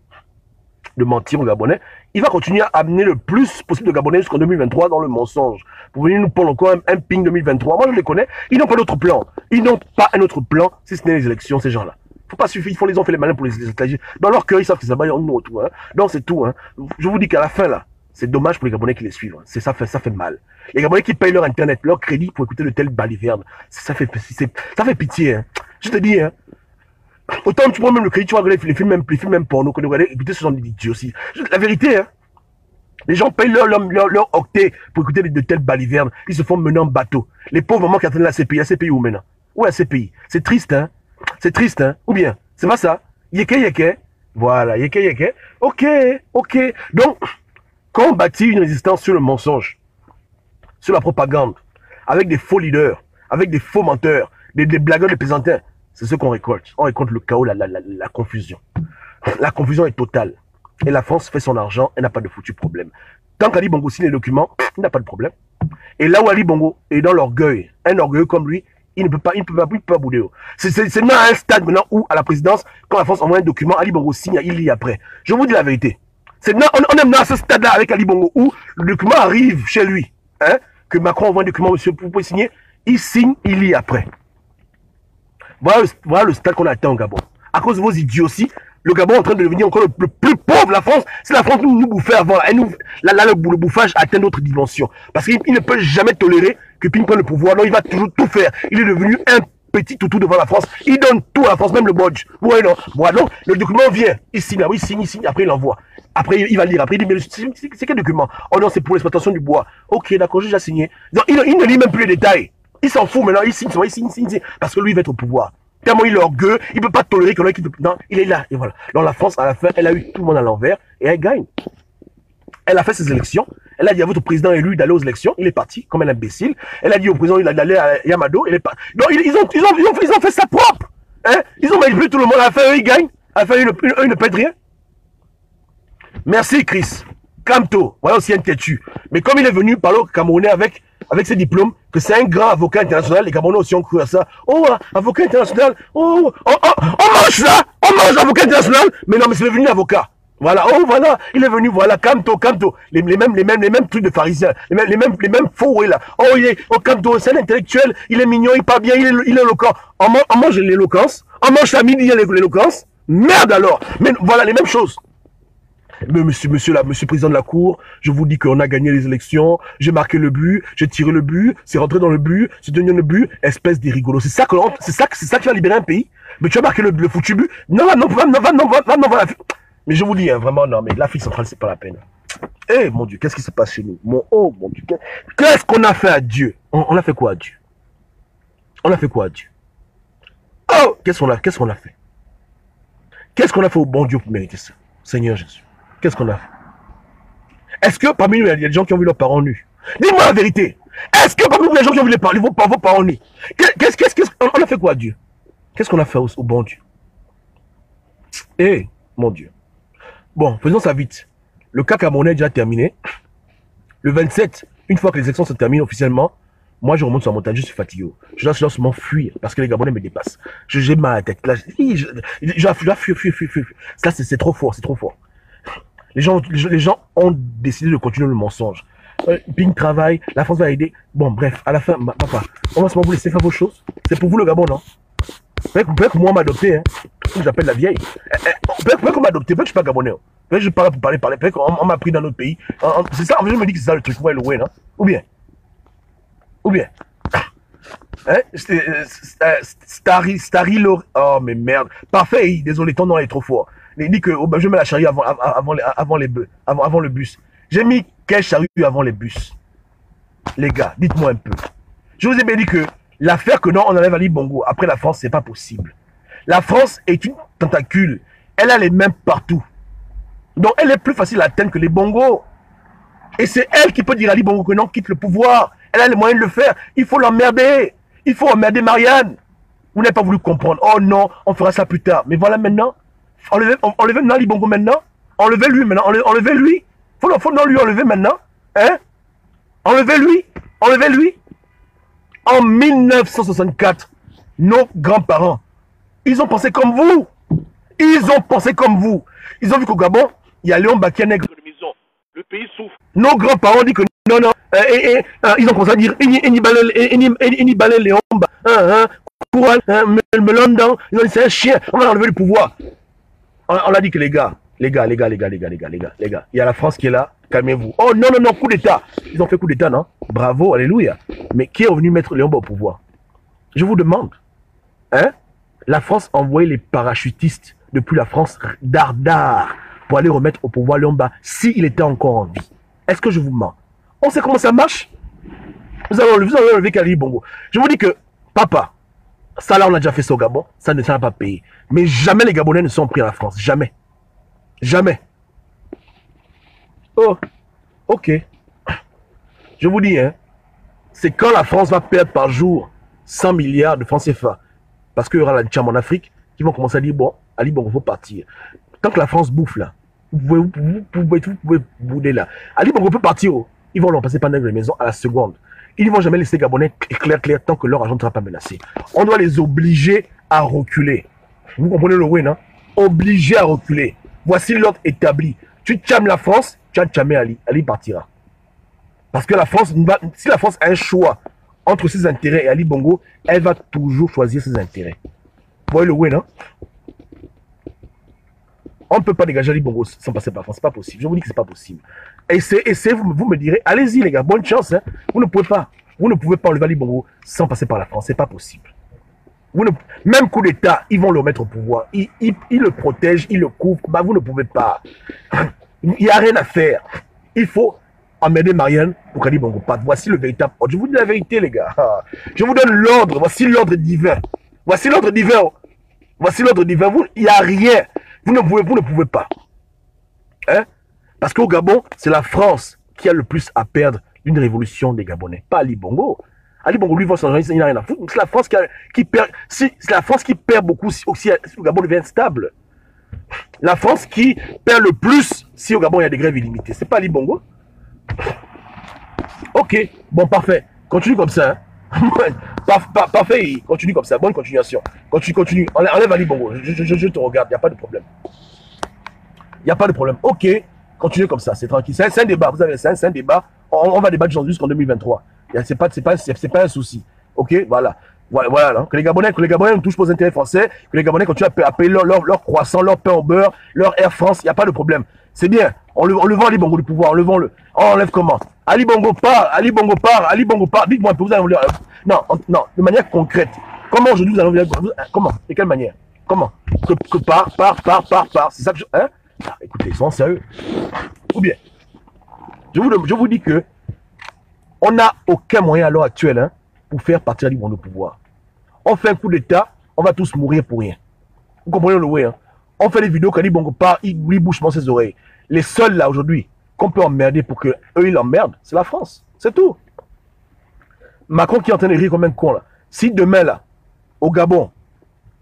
de mentir aux Gabonais. Il va continuer à amener le plus possible de Gabonais jusqu'en 2023 dans le mensonge. Pour venir nous prendre encore un ping 2023. Moi, je les connais. Ils n'ont pas d'autre plan. Ils n'ont pas un autre plan, si ce n'est les élections, ces gens-là. Faut pas suffire. Ils ont fait les malins pour les élections. Dans leur cœur, ils savent que ça va y en nous tout. Hein. Donc, c'est tout. Hein. Je vous dis qu'à la fin, là, c'est dommage pour les Gabonais qui les suivent. Hein. Ça fait mal. Les Gabonais qui payent leur internet, leur crédit pour écouter de telles balivernes. Ça fait pitié. Hein. Je te dis, hein. Autant tu prends même le crédit, tu vas regarder les films même porno, que nous regardons, écouter ce genre d'idiots aussi. La vérité, hein. Les gens payent leur octet pour écouter de telles balivernes. Ils se font mener en bateau. Les pauvres mamans qui attendent la CPI. La CPI où maintenant? Où est la CPI? C'est triste, hein. C'est triste, hein. Ou bien, c'est pas ça. Yeke. Voilà, yeke. Ok. Donc, quand on bâtit une résistance sur le mensonge, sur la propagande, avec des faux leaders, avec des faux menteurs, des blagueurs, des plaisantins, c'est ce qu'on récolte. On récolte le chaos, la confusion. La confusion est totale. Et la France fait son argent, elle n'a pas de foutu problème. Tant qu'Ali Bongo signe les documents, il n'a pas de problème. Et là où Ali Bongo est dans l'orgueil, un orgueilleux comme lui, il ne peut pas bouder. C'est maintenant un stade maintenant où, à la présidence, quand la France envoie un document, Ali Bongo signe, il lit après. Je vous dis la vérité. On est maintenant à ce stade-là avec Ali Bongo où le document arrive chez lui. Hein, que Macron envoie un document, monsieur, vous pouvez signer, il signe, il lit après. Voilà le stade qu'on a atteint au Gabon. À cause de vos idioties, le Gabon est en train de devenir encore le plus pauvre. La France, si la France nous bouffait avant, le bouffage atteint d'autres dimensions. Parce qu'il ne peut jamais tolérer que Ping prenne le pouvoir. Non, il va toujours tout faire. Il est devenu un petit toutou devant la France. Il donne tout à la France, même le bodge. Ouais, non. Voilà, donc, le document vient. Il signe, après il envoie. Après, il va lire. Après, il dit, mais c'est quel document? Oh non, c'est pour l'exploitation du bois. Ok, d'accord, j'ai déjà signé. Donc, il ne lit même plus les détails. Il s'en fout maintenant, il signe. Parce que lui, il va être au pouvoir. Tellement il est orgueilleux, il ne peut pas tolérer que l'autre qui... Non, il est là, et voilà. Donc la France, à la fin, elle a eu tout le monde à l'envers, et elle gagne. Elle a fait ses élections, elle a dit à votre président élu d'aller aux élections, il est parti, comme un imbécile. Elle a dit au président d'aller à Yamado, il est parti. Donc ils ont fait ça propre. Hein? Ils ont manipulé tout le monde, à la fin, eux, ils gagnent. À la fin, eux, ils ne pètent rien. Merci, Chris. Kamto, voilà aussi un têtu. Mais comme il est venu parler au Camerounais avec ses diplômes, que c'est un grand avocat international, les Camerounais aussi ont cru à ça. Oh, avocat international, on mange ça, on mange avocat international, mais non, mais c'est devenu avocat. Voilà, oh voilà, il est venu, voilà, Kamto, les mêmes trucs de pharisiens, les mêmes faux, là. Oh, Kamto, c'est un intellectuel, il est mignon, il parle bien, il est éloquent. On mange l'éloquence, on mange la midi, l'éloquence, merde alors. Mais voilà, les mêmes choses. Mais monsieur président de la cour, je vous dis qu'on a gagné les élections, j'ai marqué le but, j'ai tiré le but, c'est rentré dans le but, c'est devenu le but, espèce de rigolo. C'est ça qui va libérer un pays. Mais tu as marqué le foutu but. Non, voilà. Mais je vous dis, hein, vraiment, non, mais l'Afrique centrale, c'est pas la peine. Eh, mon Dieu, qu'est-ce qui se passe chez nous? Mon Dieu, qu'est-ce qu'on a fait à Dieu? On a fait quoi à Dieu? On a fait quoi à Dieu? Oh, qu'est-ce qu'on a fait? Qu'est-ce qu'on a fait au bon Dieu pour mériter ça? Seigneur Jésus. Qu'est-ce qu'on a fait? Est-ce que parmi nous, il y a des gens qui ont vu leurs parents nus? Dis-moi la vérité. Est-ce que parmi nous, il y a des gens qui ont vu vos parents nus? On a fait quoi à Dieu? Qu'est-ce qu'on a fait au bon Dieu? Eh, mon Dieu. Bon, faisons ça vite. Le cas camerounais est déjà terminé. Le 27, une fois que les élections se terminent officiellement, moi je remonte sur la montagne, je suis fatigué. Je dois seulement fuir parce que les Gabonais me dépassent. J'ai mal à la tête. Là, je dois fuir. Ça, c'est trop fort, c'est trop fort. Les gens ont décidé de continuer le mensonge. Ping travaille, la France va aider. Bon, bref, à la fin, papa, on va seulement vous laisser faire vos choses. C'est pour vous le Gabon, non? Peut-être que moi, on m'a adopté, hein. J'appelle la vieille. Peut-être qu'on m'a adopté, peut-être que je suis pas Gabonais. Peut-être que je parle pour parler. Peut-être qu'on m'a pris dans notre pays. C'est ça, en fait, je me dis que c'est ça le truc, ouais, non? Ou bien. Hein? Oh, mais merde. Parfait, désolé, ton nom est trop fort. Il dit que oh, ben, je mets la charrue avant les bœufs, avant le bus. J'ai mis quelle charrue avant les bus? Les gars, dites-moi un peu. Je vous ai bien dit que l'affaire que non, on enlève Ali Bongo après la France, c'est pas possible. La France est une tentacule. Elle a les mains partout. Donc, elle est plus facile à atteindre que les Bongo. Et c'est elle qui peut dire à Ali Bongo que non, quitte le pouvoir. Elle a les moyens de le faire. Il faut l'emmerder. Il faut emmerder Marianne. Vous n'avez pas voulu comprendre. Oh non, on fera ça plus tard. Mais voilà maintenant. Enlevez maintenant Ali Bongo maintenant. Enlevez-lui maintenant. Enlevez-lui. Faut non lui enlever maintenant. Hein? Enlevez-lui. Enlevez-lui. En 1964, nos grands-parents, ils ont pensé comme vous. Ils ont pensé comme vous. Ils ont vu qu'au Gabon, il y a Léon Bakia nègre de maison. Le pays souffre. Nos grands-parents disent que non, non. Ils ont commencé à dire Ini balé Léon Koural, Melondon. Ils ont dit c'est un chien. On va enlever le pouvoir. On a dit que les gars, il y a la France qui est là. Calmez-vous. Oh non, non, non, coup d'État. Ils ont fait coup d'État, non? Bravo, alléluia. Mais qui est revenu mettre Léon au pouvoir? Je vous demande. Hein? La France a envoyé les parachutistes depuis la France d'Ardard pour aller remettre au pouvoir Léomba s'il était encore en vie. Est-ce que je vous mens? On sait comment ça marche? Vous avez enlevé Kali Bongo. Je vous dis que, papa, ça là on a déjà fait ça au Gabon, ça ne sera pas payé. Mais jamais les Gabonais ne sont pris à la France. Jamais. Jamais. Oh, ok. Je vous dis, hein, c'est quand la France va perdre par jour 100 milliards de francs CFA. Parce qu'il y aura la Tcham en Afrique qui vont commencer à dire, bon, Ali, bon, il faut partir. Tant que la France bouffe là, vous pouvez bouder là. Ali, bon, on peut partir. Oh. Ils vont leur passer par les maisons à la seconde. Ils ne vont jamais laisser les Gabonais clair tant que leur argent ne sera pas menacé. On doit les obliger à reculer. Vous comprenez le win, hein? Obligés à reculer. Voici l'ordre établi. Tu tchames la France, tu as tchamé Ali. Ali partira. Parce que la France, si la France a un choix entre ses intérêts et Ali Bongo, elle va toujours choisir ses intérêts. Vous voyez le win, hein? On ne peut pas dégager Ali Bongo sans passer par la France. C'est pas possible. Je vous dis que c'est pas possible. Essayez, vous me direz, allez-y les gars, bonne chance. Hein? Vous ne pouvez pas enlever Ali Bongo sans passer par la France. C'est pas possible. Même coup d'État, ils vont le mettre au pouvoir. Ils le protègent, ils le couvrent. Bah, vous ne pouvez pas. Il n'y a rien à faire. Il faut emmener Marianne pour qu'Ali Bongo parte. Voici le véritable ordre. Je vous dis la vérité, les gars. Je vous donne l'ordre. Voici l'ordre divin. Voici l'ordre divin. Voici l'ordre divin. Il n'y a rien. Vous ne pouvez pas. Hein? Parce qu'au Gabon, c'est la France qui a le plus à perdre d'une révolution des Gabonais. Pas Ali Bongo. Ali Bongo, lui, il n'a rien à foutre. C'est la France qui perd. C'est la France qui perd beaucoup si le Gabon devient stable. La France qui perd le plus si au Gabon il y a des grèves illimitées. C'est pas Ali Bongo. Ok, bon, parfait. Continue comme ça. Hein. Parfait, continue comme ça. Bonne continuation. Continue. Enlève Ali Bongo. Je te regarde, il n'y a pas de problème. Il n'y a pas de problème. Ok, continue comme ça, c'est tranquille. C'est un débat, vous avez c'est un débat. On va débattre jusqu'en 2023. C'est pas un souci. Ok, voilà. Voilà, non? Que les Gabonais ne touchent pas aux intérêts français, que les Gabonais continuent à payer leur croissant, leur pain au beurre, leur Air France, il n'y a pas de problème. C'est bien. On le vend Ali Bongo du pouvoir, on enlève comment? Ali Bongo part. Dites-moi un peu, vous allez non, de manière concrète. Comment aujourd'hui vous allez comment? De quelle manière? Comment? Que part. C'est ça que je. Hein? Ah, écoutez, ils sont sérieux. Ou bien, je vous dis que on n'a aucun moyen à l'heure actuelle, hein, pour faire partir Ali Bongo du pouvoir. On fait un coup d'État, on va tous mourir pour rien. Vous comprenez le way, hein? On fait des vidéos quand Ali Bongo part, il bouge dans ses oreilles. Les seuls là aujourd'hui qu'on peut emmerder pour que eux ils l'emmerdent, c'est la France. C'est tout. Macron qui est en train de rire comme un con là. Si demain là, au Gabon,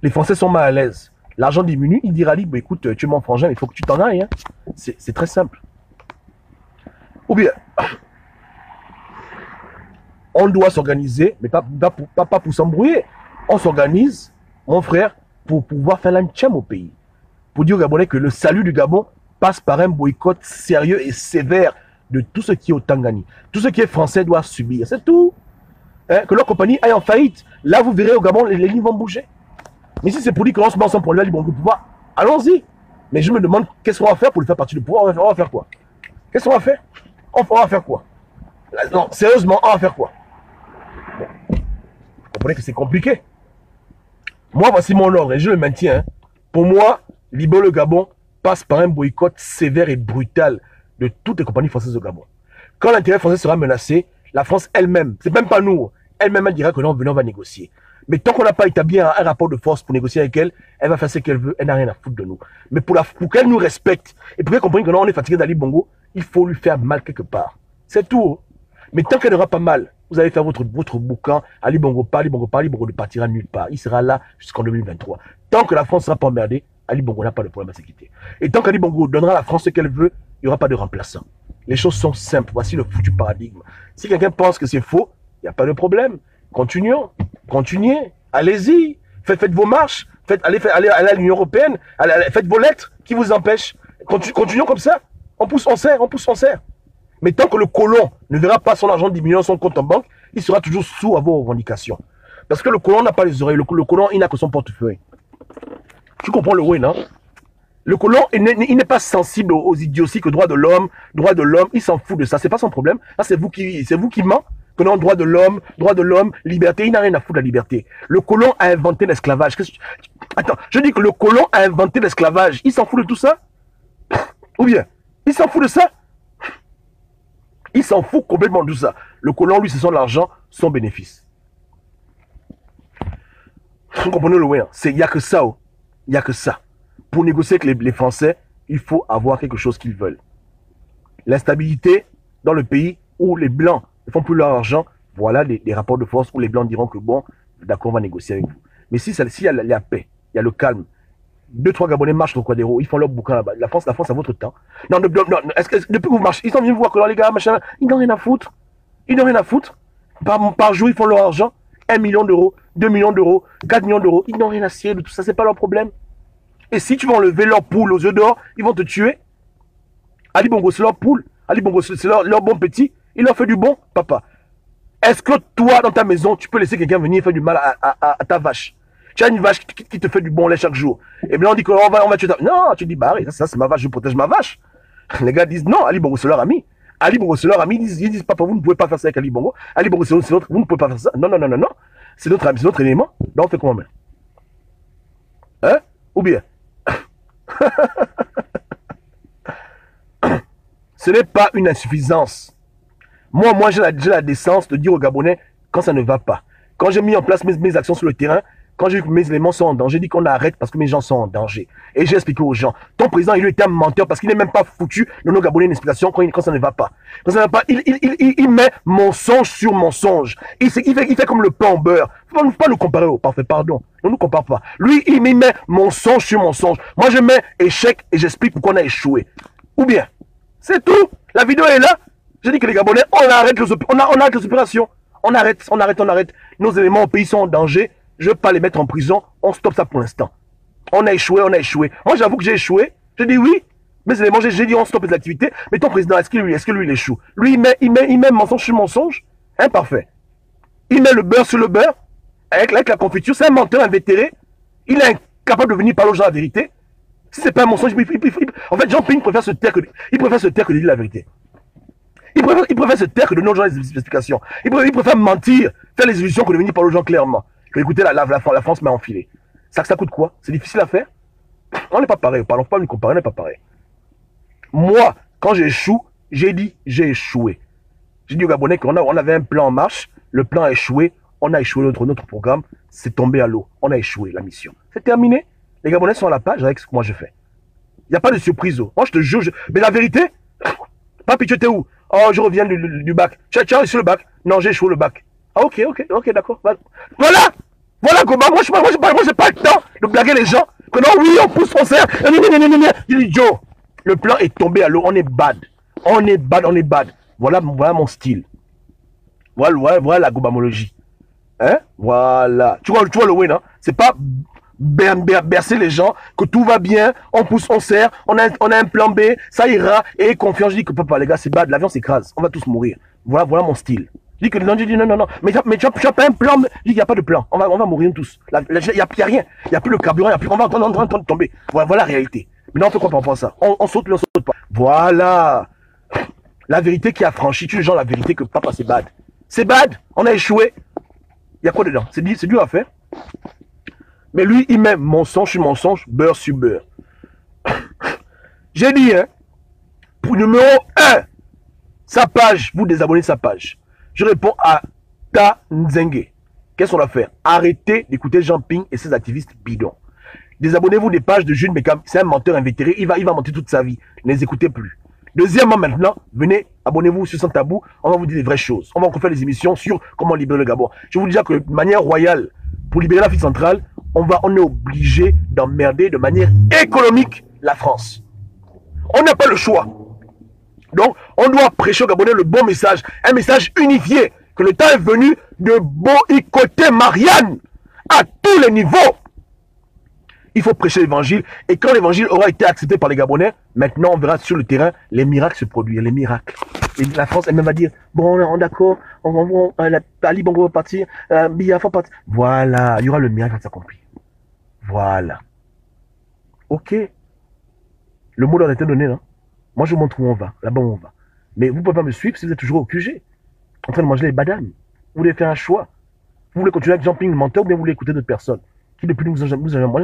les Français sont mal à l'aise, l'argent diminue, il dira Ali, bah, écoute, tu es mon frangin, il faut que tu t'en ailles. Hein. C'est très simple. Ou bien, on doit s'organiser, mais pas pour s'embrouiller. On s'organise, mon frère, pour pouvoir faire l'anthem au pays. Pour dire aux Gabonais que le salut du Gabon passe par un boycott sérieux et sévère de tout ce qui est au Tangani. Tout ce qui est français doit subir. C'est tout. Hein? Que leur compagnie aille en faillite. Là, vous verrez au Gabon, les lignes vont bouger. Mais si c'est pour dire que l'on se met ensemble pour lever le pouvoir, allons-y. Mais je me demande qu'est-ce qu'on va faire pour le faire partir du pouvoir. On va faire quoi? Qu'est-ce qu'on va faire? On va faire quoi? Non, sérieusement, on va faire quoi? Bon. comprenez que c'est compliqué. Moi, voici mon ordre et je le maintiens. Hein. Pour moi, Libo le Gabon passe par un boycott sévère et brutal de toutes les compagnies françaises au Gabon. Quand l'intérêt français sera menacé, la France elle-même, c'est même pas nous, elle-même elle dira que non, venons, on va négocier. Mais tant qu'on n'a pas établi un rapport de force pour négocier avec elle, elle va faire ce qu'elle veut, elle n'a rien à foutre de nous. Mais pour qu'elle nous respecte, et pour qu'elle comprenne que non, on est fatigué d'Ali Bongo, il faut lui faire mal quelque part. C'est tout. Mais tant qu'elle n'aura pas mal, vous allez faire votre boucan, Ali Bongo pas, Ali Bongo pas, Ali Bongo ne partira nulle part. Il sera là jusqu'en 2023. Tant que la France ne sera pas emmerdée, Ali Bongo n'a pas de problème à se quitter. Et tant qu'Ali Bongo donnera à la France ce qu'elle veut, il n'y aura pas de remplaçant. Les choses sont simples. Voici le foutu paradigme. Si quelqu'un pense que c'est faux, il n'y a pas de problème. Continuons. Continuez. Allez-y. Faites vos marches. Allez à l'Union européenne. Faites vos lettres. Qui vous empêche? Continuons comme ça. On pousse, on serre, on pousse, on serre. Mais tant que le colon ne verra pas son argent diminuer dans son compte en banque, il sera toujours sourd à vos revendications. Parce que le colon n'a pas les oreilles. Le colon, il n'a que son portefeuille. Tu comprends le oui, non? Le colon, il n'est pas sensible aux idioties que droit de l'homme, il s'en fout de ça, c'est pas son problème. Là, c'est vous qui ment, que non, droit de l'homme, liberté, il n'a rien à foutre de la liberté. Le colon a inventé l'esclavage. Attends, je dis que le colon a inventé l'esclavage, il s'en fout de tout ça? Ou bien, il s'en fout de ça? Il s'en fout complètement de tout ça. Le colon, lui, c'est son argent, son bénéfice. Vous comprenez le ouais, il n'y a que ça, oh. Il n'y a que ça. Pour négocier avec les Français, il faut avoir quelque chose qu'ils veulent. L'instabilité dans le pays où les Blancs ne font plus leur argent, voilà des rapports de force où les Blancs diront que bon, d'accord, on va négocier avec vous. Mais s'il y a la paix, il y a le calme, 2-3 Gabonais marchent au Quadéro, ils font leur bouquin là-bas. La France à votre temps. Non, est-ce que depuis que vous marchez, ils sont venus vous voir que les gars, machin, ils n'ont rien à foutre. Ils n'ont rien à foutre. Par jour, ils font leur argent. 1 million d'euros, 2 millions d'euros, 4 millions d'euros. Ils n'ont rien à cirer de tout ça, c'est pas leur problème. Et si tu vas enlever leur poule aux yeux d'or, ils vont te tuer. Ali Bongo, c'est leur poule. Ali Bongo, c'est leur bon petit. Il leur fait du bon, papa. Est-ce que toi, dans ta maison, tu peux laisser quelqu'un venir faire du mal à ta vache? Tu as une vache qui te fait du bon lait chaque jour. Et bien on dit qu'on va tuer ta... Non, tu dis, bah ça c'est ma vache, je protège ma vache. Les gars disent, non, Ali Bongo, c'est leur ami. Ali Bongo, c'est leur ami. Ils disent, papa, vous ne pouvez pas faire ça avec Ali Bongo. Ali Bongo, c'est notre, vous ne pouvez pas faire ça. Non. C'est notre ami, c'est notre élément. Donc on fait comment, même? Hein? Ou bien? Ce n'est pas une insuffisance. Moi j'ai la décence de dire aux Gabonais quand ça ne va pas. Quand j'ai mis en place mes actions sur le terrain, quand j'ai vu que mes éléments sont en danger, j'ai dit qu'on arrête parce que mes gens sont en danger. Et j'ai expliqué aux gens, ton président, il était un menteur parce qu'il n'est même pas foutu de nos Gabonais une explication quand ça ne va pas. Quand ça ne va pas, il met mensonge sur mensonge. Il fait comme le pain au beurre. Il ne faut pas nous comparer au parfait, pardon. Ne nous compare pas. Lui, il met mensonge sur mensonge. Moi, je mets échec et j'explique pourquoi on a échoué. Ou bien, c'est tout. La vidéo est là. J'ai dit que les Gabonais, on arrête les opérations. On arrête. Nos éléments au pays sont en danger. Je ne veux pas les mettre en prison. On stoppe ça pour l'instant. On a échoué. Moi, j'avoue que j'ai échoué. Je dis oui. Mes éléments, j'ai dit on stoppe les activités. Mais ton président, est-ce que lui, il échoue? Lui, il met mensonge sur mensonge. Imparfait. Il met le beurre sur le beurre. Avec la confiture. C'est un menteur invétéré. Il est incapable de venir parler aux gens la vérité. Si c'est pas un mensonge, en fait, Jean-Pierre préfère se taire que de dire la vérité. Il préfère se taire que de donner aux gens les explications. Il préfère mentir, faire les illusions que de venir parler aux gens clairement. Que écoutez, la France m'a enfilé. Ça coûte quoi? C'est difficile à faire? On n'est pas pareil. Parlons pas de nous comparer, on n'est pas pareil. Moi, quand j'échoue, j'ai dit j'ai échoué. J'ai dit aux Gabonais qu'on avait un plan en marche. Le plan a échoué. On a échoué notre programme. C'est tombé à l'eau. On a échoué la mission. C'est terminé. Les Gabonais sont à la page avec ce que moi je fais. Il n'y a pas de surprise. Moi, je te jure. Mais la vérité, papi, tu étais où? Oh, je reviens du bac. Tu as reçu le bac? Non, j'ai échoué le bac. Ah, ok, d'accord. Voilà, Goba. Moi, j'ai pas le temps de blaguer les gens. Que non, oui, on pousse, on serre. Il dit, Joe, le plan est tombé à l'eau. On est bad. Voilà mon style. Voilà la gobamologie. Hein? Voilà. Tu vois le win, hein? C'est pas bercer les gens, que tout va bien, on pousse, on serre, on a un plan B, ça ira, et confiance. Je dis que papa, les gars, c'est bad, l'avion s'écrase, on va tous mourir. Voilà mon style. Je dis que non, mais tu as pas un plan. Je dis qu'il n'y a pas de plan, on va mourir tous. Il n'y a rien, il n'y a plus le carburant, on va en train de tomber. Voilà la réalité. Maintenant, on fait quoi par rapport à ça? On saute, mais on saute pas. Voilà. La vérité qui a franchi, tu les gens, la vérité que papa, c'est bad. C'est bad, on a échoué. Il y a quoi dedans? C'est dur à faire. Mais lui, il met mensonge sur mensonge, beurre sur beurre. J'ai dit, hein, pour numéro 1, sa page, vous désabonnez sa page. Je réponds à Ta Nzenge. Qu'est-ce qu'on va faire? Arrêtez d'écouter Jean Ping et ses activistes bidons. Désabonnez-vous des pages de Jules Mekam. C'est un menteur invétéré. Il va mentir toute sa vie. Ne les écoutez plus. Deuxièmement, maintenant, venez, abonnez-vous sur Sans Tabou. On va vous dire des vraies choses. On va encore faire des émissions sur comment libérer le Gabon. Je vous dis déjà que de manière royale, pour libérer l'Afrique centrale, on est obligé d'emmerder de manière économique la France. On n'a pas le choix. Donc, on doit prêcher aux Gabonais le bon message. Un message unifié. Que le temps est venu de boycotter Marianne à tous les niveaux. Il faut prêcher l'évangile. Et quand l'évangile aura été accepté par les Gabonais, maintenant on verra sur le terrain les miracles se produire. Les miracles. Et la France elle-même va dire, bon, on est d'accord, Ali Bongo va partir, Biya va partir. Voilà, il y aura le miracle qui va s'accomplir. Voilà. Ok. Le mot leur a été donné, là. Moi je vous montre où on va, là-bas où on va. Mais vous ne pouvez pas me suivre si vous êtes toujours au QG. En train de manger les badames. Vous voulez faire un choix. Vous voulez continuer avec Jean Ping le menteur ou bien vous voulez écouter d'autres personnes qui depuis nous jamais moi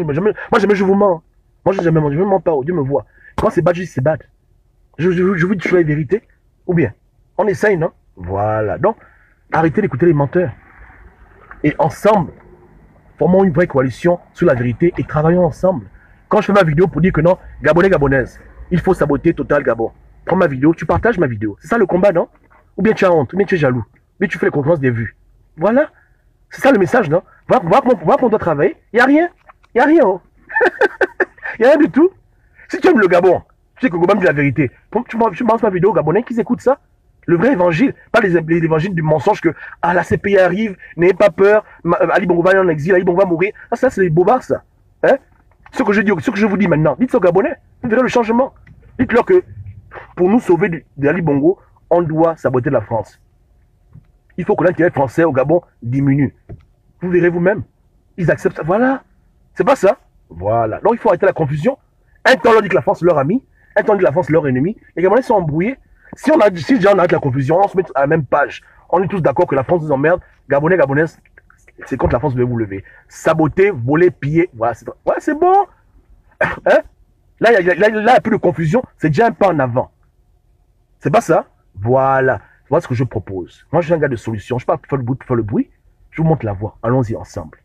jamais je vous mens. Moi je jamais je ne mens pas. Dieu me voit. Quand c'est bad, je dis c'est bad. Je vous dis toujours la vérité. Ou bien on essaye, non? Voilà. Donc arrêtez d'écouter les menteurs. Et ensemble, formons une vraie coalition sur la vérité et travaillons ensemble. Quand je fais ma vidéo pour dire que non, Gabonais, Gabonaises, il faut saboter Total Gabon. Prends ma vidéo, tu partages ma vidéo. C'est ça le combat, non? Ou bien tu as honte, ou bien tu es jaloux, ou bien tu fais les concurrences des vues. Voilà. C'est ça le message, non? Voilà qu'on doit travailler. Il n'y a rien. Il n'y a rien. Oh. Il n'y a rien du tout. Si tu aimes le Gabon, tu sais que Gabon dit la vérité. Tu lances ma vidéo aux Gabonais qui écoutent ça. Le vrai évangile, pas les évangiles du mensonge que la CPI arrive, n'ayez pas peur, Ali Bongo va aller en exil, Ali Bongo va mourir. Ah, ça, c'est les bobards, ça. Hein? Ce que je vous dis maintenant, dites ça aux Gabonais. Vous verrez le changement. Dites-leur que pour nous sauver d'Ali Bongo, on doit saboter la France. Il faut que l'intérêt français au Gabon diminue. Vous verrez vous-même. Ils acceptent ça. Voilà. C'est pas ça. Voilà. Donc il faut arrêter la confusion. Un temps on leur dit que la France est leur ami. Un temps on dit que la France est leur ennemi. Les Gabonais sont embrouillés. Si déjà on arrête la confusion, on se met à la même page. On est tous d'accord que la France nous emmerde. Gabonais, Gabonaises, c'est contre la France que vous devez vous lever. Saboter, voler, piller. Voilà, c'est bon. Hein? Là, il n'y a plus de confusion. C'est déjà un pas en avant. C'est pas ça. Voilà. Voilà ce que je propose. Moi, je suis un gars de solution. Je ne peux pas faire le bruit. Je vous montre la voie. Allons-y ensemble.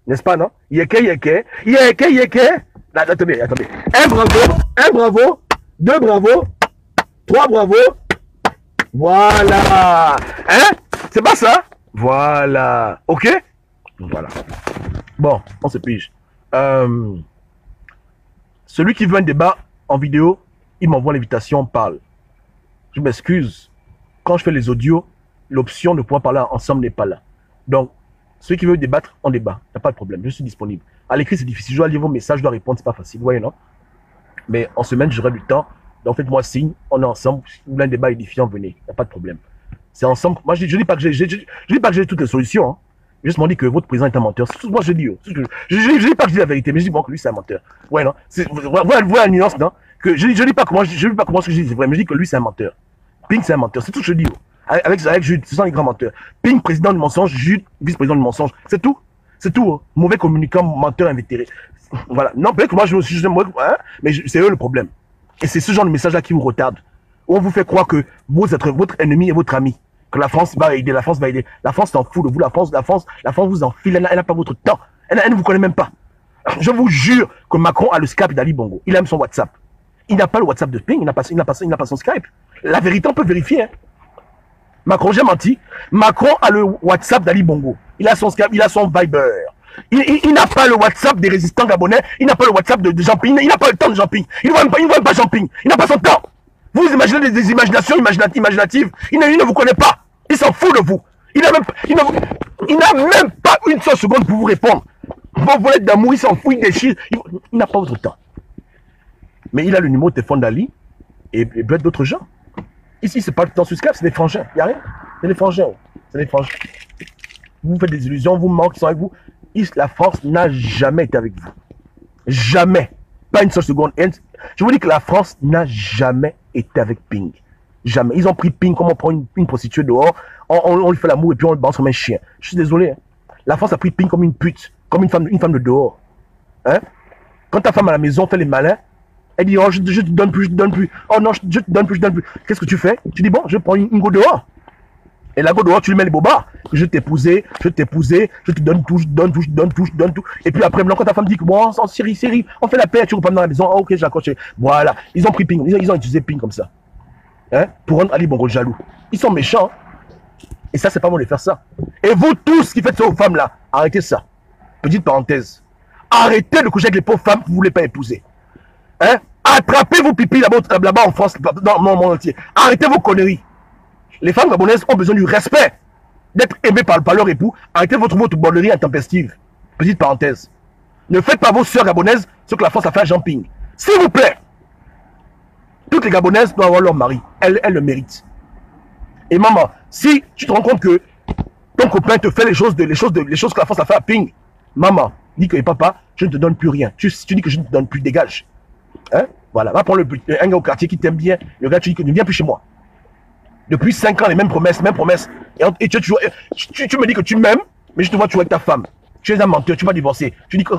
N'est-ce pas, non? Yeke. Là, attendez. Un bravo. 2 bravo. 3 bravo. Voilà. Hein? C'est pas ça? Voilà. Ok? Voilà. Bon, on se pige. Celui qui veut un débat en vidéo, il m'envoie l'invitation, on parle. Je m'excuse. Quand je fais les audios, l'option de pouvoir parler ensemble n'est pas là. Donc, ceux qui veulent débattre, on débat. Il n'y a pas de problème. Je suis disponible. À l'écrit, c'est difficile. Je dois lire vos messages, je dois répondre, c'est pas facile. Vous voyez, non? Mais en semaine, j'aurai du temps. Donc, faites-moi signe. On est ensemble. Si vous voulez un débat édifiant, venez. Il n'y a pas de problème. C'est ensemble. Moi, je dis pas que j'ai toutes les solutions. Hein. Je juste m'en dis que votre président est un menteur. C'est tout ce que moi je dis. Je dis pas que je dis la vérité, mais je dis bon que lui c'est un menteur. Ouais, non. Voilà la nuance, non? Que je dis pas comment ce que je dis c'est vrai, mais je dis que lui c'est un menteur. Ping c'est un menteur. C'est tout ce que je dis. Avec Jude, c'est ça les grands menteurs. Ping, président du mensonge, Jude, vice-président du mensonge. C'est tout. C'est tout. Hein. Mauvais communicant, menteur invétéré. Voilà. Non, peut-être que moi je suis mauvais, hein, mais c'est eux le problème. Et c'est ce genre de message-là qui vous retarde. On vous fait croire que vous êtes votre ennemi et votre ami. Que la France va aider, la France va aider. La France s'en fout de vous, la France vous enfile, elle n'a pas votre temps. Elle ne vous connaît même pas. Je vous jure que Macron a le Skype d'Ali Bongo. Il aime son WhatsApp. Il n'a pas le WhatsApp de Ping, il n'a pas son Skype. La vérité, on peut vérifier. Hein. Macron, j'ai menti. Macron a le WhatsApp d'Ali Bongo. Il a son Skype, il a son Viber. Il n'a pas le WhatsApp des résistants gabonais. Il n'a pas le WhatsApp de Jean Ping. Il n'a pas le temps de Jean Ping. Il ne voit pas Jean Ping. Il n'a pas son temps. Vous imaginez des imaginations imaginatives. Il ne vous connaît pas. Il s'en fout de vous. Il n'a même pas une seule seconde pour vous répondre. Vos volets d'amour, il s'en fout, il déchire. Il n'a pas votre temps. Mais il a le numéro de téléphone d'Ali et peut-être d'autres gens. Ici, c'est pas le temps sur Skype, c'est des frangins. Il n'y a rien. C'est des frangins. C'est des frangins. Vous vous faites des illusions, vous manquez, ils sont avec vous. La France n'a jamais été avec vous. Jamais. Pas une seule seconde. Je vous dis que la France n'a jamais été avec Ping. Jamais. Ils ont pris Ping comme on prend une prostituée dehors, on lui fait l'amour et puis on le balance comme un chien. Je suis désolé. Hein. La France a pris Ping comme une pute, comme une femme de dehors. Hein? Quand ta femme à la maison fait les malins, elle dit, oh, je te donne plus, je te donne plus. Oh non, je te donne plus, je te donne plus. Qu'est-ce que tu fais? Tu dis, bon, je prends une go dehors. Et la go dehors, tu lui mets les bobards. Je t'épousais, je te donne tout, je te donne tout, je te donne tout, je te donne tout. Et puis après, quand ta femme dit que bon, en série, on fait la paix, tu repars dans la maison. Oh, ok, j'accroche. Voilà. Ils ont pris Ping, ils ont utilisé Ping comme ça. Hein? Pour rendre Ali Bongo jaloux. Ils sont méchants. Et ça, c'est pas bon de faire ça. Et vous tous qui faites ça aux femmes là, arrêtez ça. Petite parenthèse. Arrêtez de coucher avec les pauvres femmes que vous ne voulez pas épouser. Hein? Attrapez vos pipis là-bas en France, dans le monde entier. Arrêtez vos conneries. Les femmes gabonaises ont besoin du respect, d'être aimées par leur époux. Arrêtez votre bonnerie intempestive. Petite parenthèse. Ne faites pas vos sœurs gabonaises ce que la France a fait à Jean Ping. S'il vous plaît. Toutes les gabonaises doivent avoir leur mari. Elles le méritent. Et maman, si tu te rends compte que ton copain te fait les choses que la France a fait à Ping, maman, dis que papa, je ne te donne plus rien. Tu dis que je ne te donne plus, dégage. Hein? Voilà, va prendre un gars au quartier qui t'aime bien. Le gars, tu dis que ne viens plus chez moi. Depuis 5 ans, les mêmes promesses. Et tu me dis que tu m'aimes, mais je te vois, tu es avec ta femme. Tu es un menteur, tu vas divorcer. Tu dis que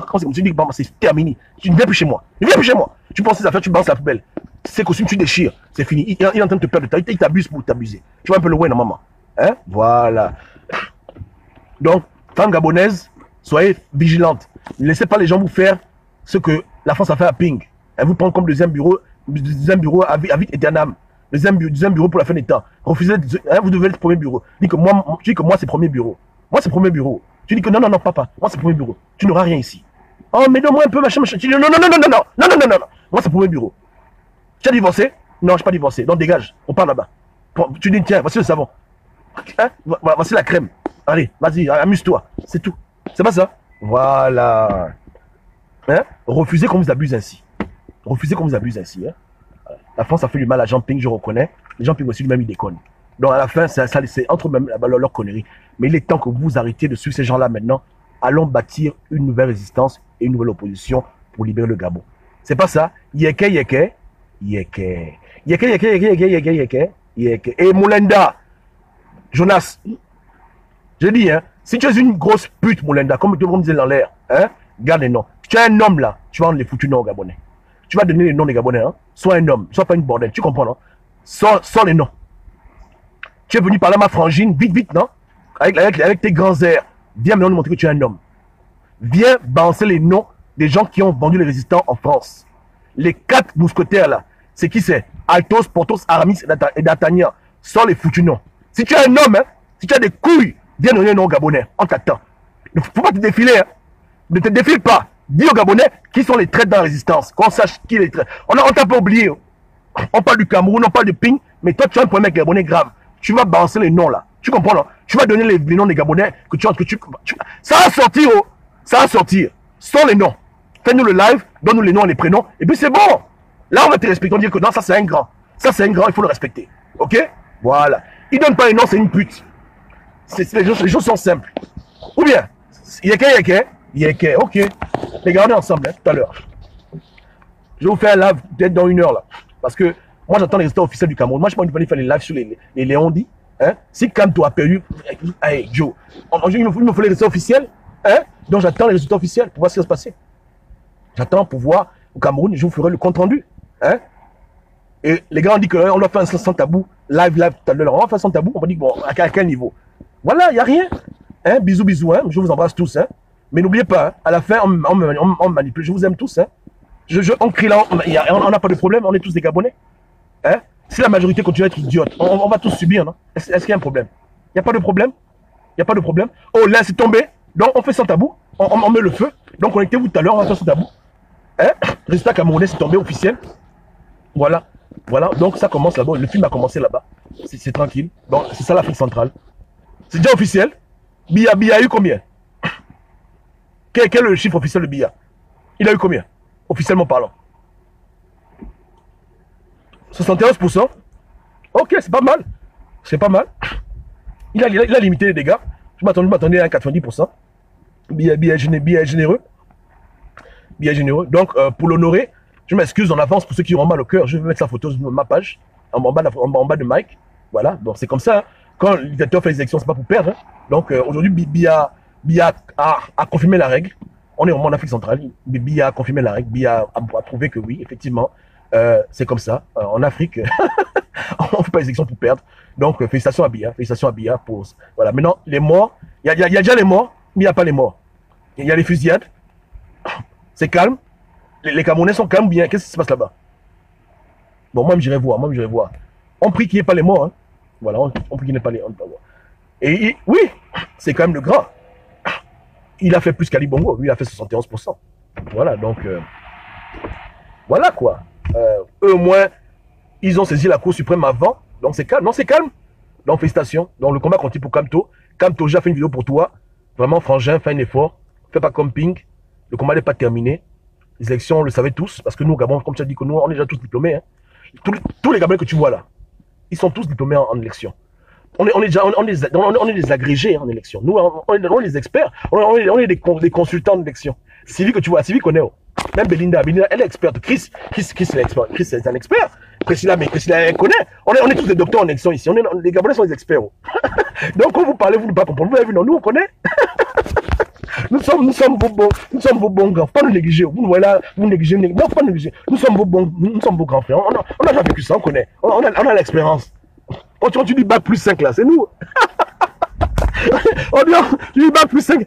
c'est terminé. Tu ne viens plus chez moi. Ne viens plus chez moi. Tu penses ces affaires, tu balances la poubelle. Ces costumes, tu déchires. C'est fini. Il est en train de te perdre de ta vie. Il t'abuse pour t'abuser. Tu vois un peu le ouais, non, maman. Hein? Voilà. Donc, femmes gabonaises, soyez vigilantes. Ne laissez pas les gens vous faire ce que la France a fait à Ping. Elle vous prend comme deuxième bureau à vite éternam. Deuxième bureau pour la fin des temps. Refusez, hein, vous devez être premier bureau. Tu dis que moi c'est premier bureau. Moi c'est premier bureau. Tu dis que non, papa, moi c'est premier bureau. Tu n'auras rien ici. Oh, mais donne-moi un peu, machin. Tu dis non. Moi c'est premier bureau. Tu as divorcé? Non, je n'ai pas divorcé. Donc dégage, on part là-bas. Tu dis, tiens, voici le savon. Hein? Voici la crème. Allez, vas-y, amuse-toi. C'est tout. C'est pas ça? Voilà. Hein? Refusez qu'on vous abuse ainsi. Refusez qu'on vous abuse ainsi. Hein? La France a fait du mal à Jean Ping, je reconnais. Les Jean Ping aussi, lui-même, il déconne. Donc à la fin, c'est entre eux-mêmes leur connerie. Mais il est temps que vous arrêtiez de suivre ces gens-là maintenant. Allons bâtir une nouvelle résistance et une nouvelle opposition pour libérer le Gabon. C'est pas ça. Yeke. Et Moulenda, Jonas, je dis, hein, si tu es une grosse pute, Moulenda, comme tout le monde disait dans l'air, hein, garde les noms. Tu es un homme là, tu vas rendre les foutus noms aux Gabonais. Tu vas donner les noms des Gabonais, hein. Sois un homme, sois pas une bordel, tu comprends, non? Sors les noms. Tu es venu parler à ma frangine, vite, non? Avec tes grands airs. Viens maintenant nous montrer que tu es un homme. Viens balancer les noms des gens qui ont vendu les résistants en France. Les 4 mousquetaires là, c'est qui c'est? Athos, Porthos, Aramis et D'Artagnan. Sors les foutus noms. Si tu es un homme, hein, si tu as des couilles, viens donner un nom aux Gabonais. On t'attend. Il ne faut pas te défiler, hein. Ne te défile pas. Dis aux Gabonais qui sont les traîtres dans la résistance. Qu'on sache qui est les traîtres. On t'a pas oublié. On parle du Cameroun, on parle de Ping, mais toi tu as un problème avec les Gabonais grave. Tu vas balancer les noms là. Tu comprends là? Tu vas donner les noms des Gabonais ça va sortir, oh. Ça va sortir. Sors les noms. Fais-nous le live, donne-nous les noms et les prénoms. Et puis c'est bon. Là on va te respecter. On dit que non, ça c'est un grand. Ça c'est un grand, il faut le respecter. Ok? Voilà. Il donne pas les noms, c'est une pute. Les choses sont simples. Ou bien, Yeke, ok. Regardez ensemble, hein, tout à l'heure. Je vais vous faire un live peut-être dans 1 heure là. Parce que moi j'attends les résultats officiels du Cameroun. Moi je pense qu'il fallait faire les lives sur les Léondis. Hein? Si Kanto a perdu, hey Joe, il me faut les résultats officiels. Hein? Donc j'attends les résultats officiels pour voir ce qui va se passer. J'attends pour voir au Cameroun, je vous ferai le compte rendu. Hein? Et les gars ont dit qu'on doit faire un sans tabou, live tout à l'heure. On va faire sans tabou, on va dire bon, à quel niveau? Voilà, il n'y a rien. Hein? Bisous, hein? Je vous embrasse tous. Hein? Mais n'oubliez pas, hein? À la fin, on manipule. Je vous aime tous. Hein? On crie là, on n'a pas de problème, on est tous des Gabonais. Hein? Si la majorité continue à être idiote, on va tous subir, non? Est-ce qu'il y a un problème? Il n'y a pas de problème? Il n'y a pas de problème? Oh, là, c'est tombé. Donc, on fait sans tabou. On met le feu. Donc, connectez-vous tout à l'heure, on va faire sans tabou. Hein? Résultat camerounais, c'est tombé officiel. Voilà. Voilà. Donc, ça commence là-bas. Le film a commencé là-bas. C'est tranquille. Donc, c'est ça l'Afrique centrale. C'est déjà officiel. Biya a eu combien? Quel est le chiffre officiel de Biya? Il a eu combien? Officiellement parlant. 71%. Ok, c'est pas mal. C'est pas mal. Il a limité les dégâts. Je m'attendais à 90%. Biya est généreux. Biya est généreux. Donc, pour l'honorer, je m'excuse en avance pour ceux qui ont mal au cœur. Je vais mettre sa photo sur ma page, en bas de Mike. Voilà. Donc, c'est comme ça. Hein. Quand le dictateur fait les élections, c'est pas pour perdre. Hein. Donc, aujourd'hui, Biya Biya a confirmé la règle. On est vraiment en Afrique centrale. Biya a confirmé la règle. Biya a prouvé que oui, effectivement, c'est comme ça. En Afrique, on ne fait pas les élections pour perdre. Donc, félicitations à Biya. Félicitations à Biya pour... Voilà. Maintenant, les morts, il y a déjà les morts, mais il n'y a pas les morts. Il y a les fusillades. C'est calme. Les Camerounais sont calmes bien. Qu'est-ce qui se passe là-bas? Bon, moi, j'irai voir. Moi, j'irai voir. On prie qu'il n'y ait pas les morts. Hein. Voilà, on prie qu'il n'y ait pas les morts. Et oui, c'est quand même le grand. Il a fait plus qu'Ali Bongo. Lui, il a fait 71%. Voilà, donc... voilà, quoi. Eux, au moins, ils ont saisi la Cour suprême avant. Donc, c'est calme. Non, c'est calme. Donc, félicitations. Donc, le combat continue pour Kamto. Kamto, j'ai fait une vidéo pour toi. Vraiment, frangin, fais un effort. Fais pas comme Ping. Le combat n'est pas terminé. Les élections, on le savait tous. Parce que nous, au Gabon, comme tu as dit que nous, on est déjà tous diplômés. Hein. Tous les Gabonais que tu vois là, ils sont tous diplômés en élection. On est des agrégés en élection. Nous, on est des experts. On est des consultants d'élection. Sylvie que tu vois, Sylvie connaît. Même Belinda, elle est experte. Chris c'est un expert. Priscilla, elle connaît. On est tous des docteurs en élection ici. Les Gabonais sont des experts. Donc, quand vous parlez, vous ne pouvez pas comprendre. Vous avez vu, non, nous, on connaît. Nous sommes vos bons grands. Pas nous négliger. Vous nous voyez là, vous négligez. Non, pas négliger. Nous sommes vos grands frères. On a déjà vécu ça, on connaît. On a l'expérience. Quand tu dis bac plus 5 là, c'est nous. On dit, tu dis bac plus 5,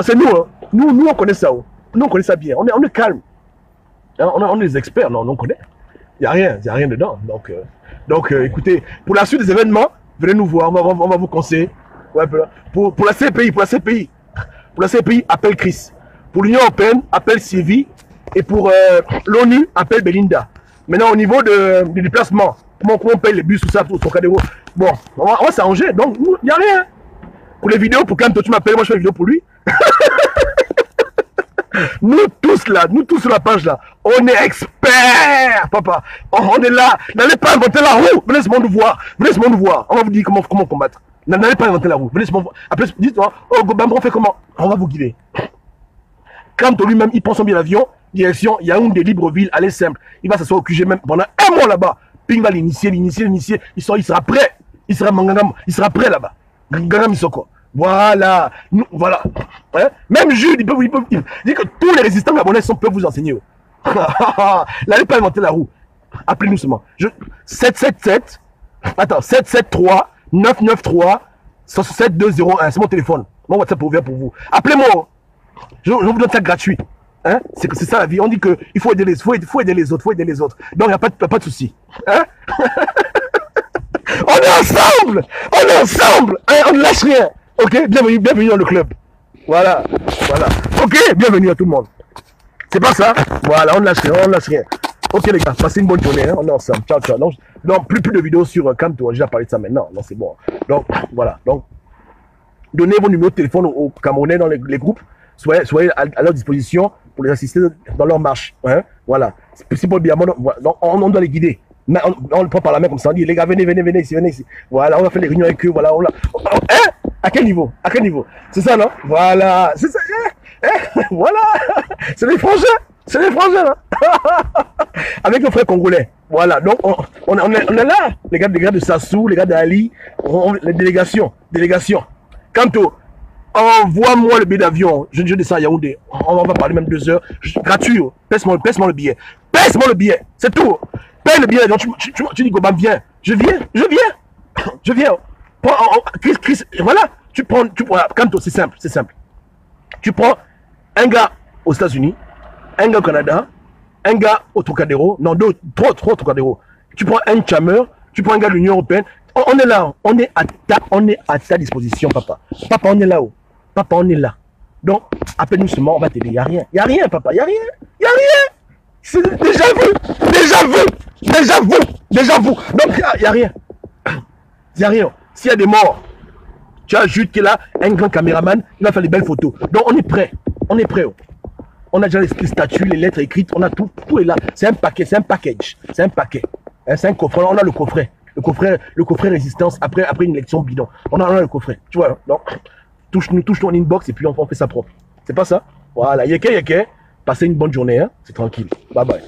c'est nous, hein. Nous, on connaît ça. Oh. Nous, on connaît ça bien. On est calme. On est des experts, non, on connaît. Il n'y a rien dedans. Donc, écoutez, pour la suite des événements, venez nous voir, on va vous conseiller. Ouais, pour la CPI, appelle Chris. Pour l'Union européenne, appelle Sylvie. Et pour l'ONU, appelle Belinda. Maintenant, au niveau du déplacement, comment on paye les bus, tout ça, tout ça, bon, on va s'arranger. Donc, il n'y a rien. Pour les vidéos, pour quand toi tu m'appelles, moi je fais une vidéo pour lui. Nous tous là, nous tous sur la page là, on est experts, papa. On est là. N'allez pas inventer la roue. Venez seulement nous voir. On va vous dire comment combattre. N'allez pas inventer la roue. Venez seulement voir. Après, dites-moi, oh, Bambron fait comment? On va vous guider. Quand lui-même, il prend son billet d'avion, direction Yaoundé, Libreville, allez simple. Il va s'asseoir au QG même pendant un mois là-bas. Ping va l'initier. Il sera prêt. Il sera prêt là-bas. Gangam Isoko. Voilà. Voilà. Hein? Même Jules, il dit que tous les résistants gabonais peuvent vous enseigner. N'allez pas inventer la roue. Appelez-nous seulement. 777. Attends, 773 993 7201. C'est mon téléphone. Mon WhatsApp est ouvert pour vous. Appelez-moi. Je vous donne ça gratuit. Hein? C'est ça la vie. On dit qu'il faut aider les autres. Donc, il n'y a pas de souci. Hein? On est ensemble. Hein? On ne lâche rien. Ok, bienvenue dans le club. Voilà. Ok, bienvenue à tout le monde. C'est pas ça. Voilà, on ne lâche rien. Ok les gars, passez une bonne journée. Hein? On est ensemble. Ciao. Donc, plus de vidéos sur Kamto. J'ai déjà parlé de ça maintenant. Non, c'est bon. Donc, voilà. Donc, donnez vos numéros de téléphone aux Camerounais dans les groupes. Soyez à leur disposition pour les assister dans leur marche. Hein? Voilà. C'est pour bien. Donc, on doit les guider. On le prend par la main comme ça. On dit, les gars, venez ici. Voilà, on va faire les réunions avec eux. Voilà. Hein? À quel niveau? C'est ça, non? Voilà. C'est ça. Voilà. C'est les frangins, là. Avec nos frères congolais. Voilà. Donc, on est là. Les gars de Sassou, les gars d'Ali, les délégations. Kamto, envoie-moi le billet d'avion. Je descends à Yaoundé. On va parler même 2 heures. Gratuit. Pèse-moi le billet. C'est tout. Paye le billet d'avion. Tu dis, Gobam, viens. Je viens. Chris, voilà. Tu prends, Kamto, c'est simple. Tu prends un gars aux États-Unis, un gars au Canada, un gars au Trocadéro. Non, trois Trocadéro. Tu prends un chameur, tu prends un gars de l'Union européenne. On est là. On est à ta disposition, papa. Papa, on est là-haut. Papa, on est là. Donc, appelle-nous seulement, on va t'aider. Il n'y a rien, papa. Il n'y a rien. C'est déjà vu. Donc, il n'y a rien. S'il y a des morts, tu as Jude qui est là, un grand caméraman, il va faire des belles photos. Donc, on est prêt. On a déjà les statuts, les lettres écrites, on a tout est là. C'est un paquet. Hein, c'est un coffret. On a le coffret. Le coffret résistance après une élection bidon. On a le coffret. Tu vois, donc, touche ton inbox et puis on fait ça propre. C'est pas ça? Voilà, yeke. Passez une bonne journée, hein. C'est tranquille. Bye bye.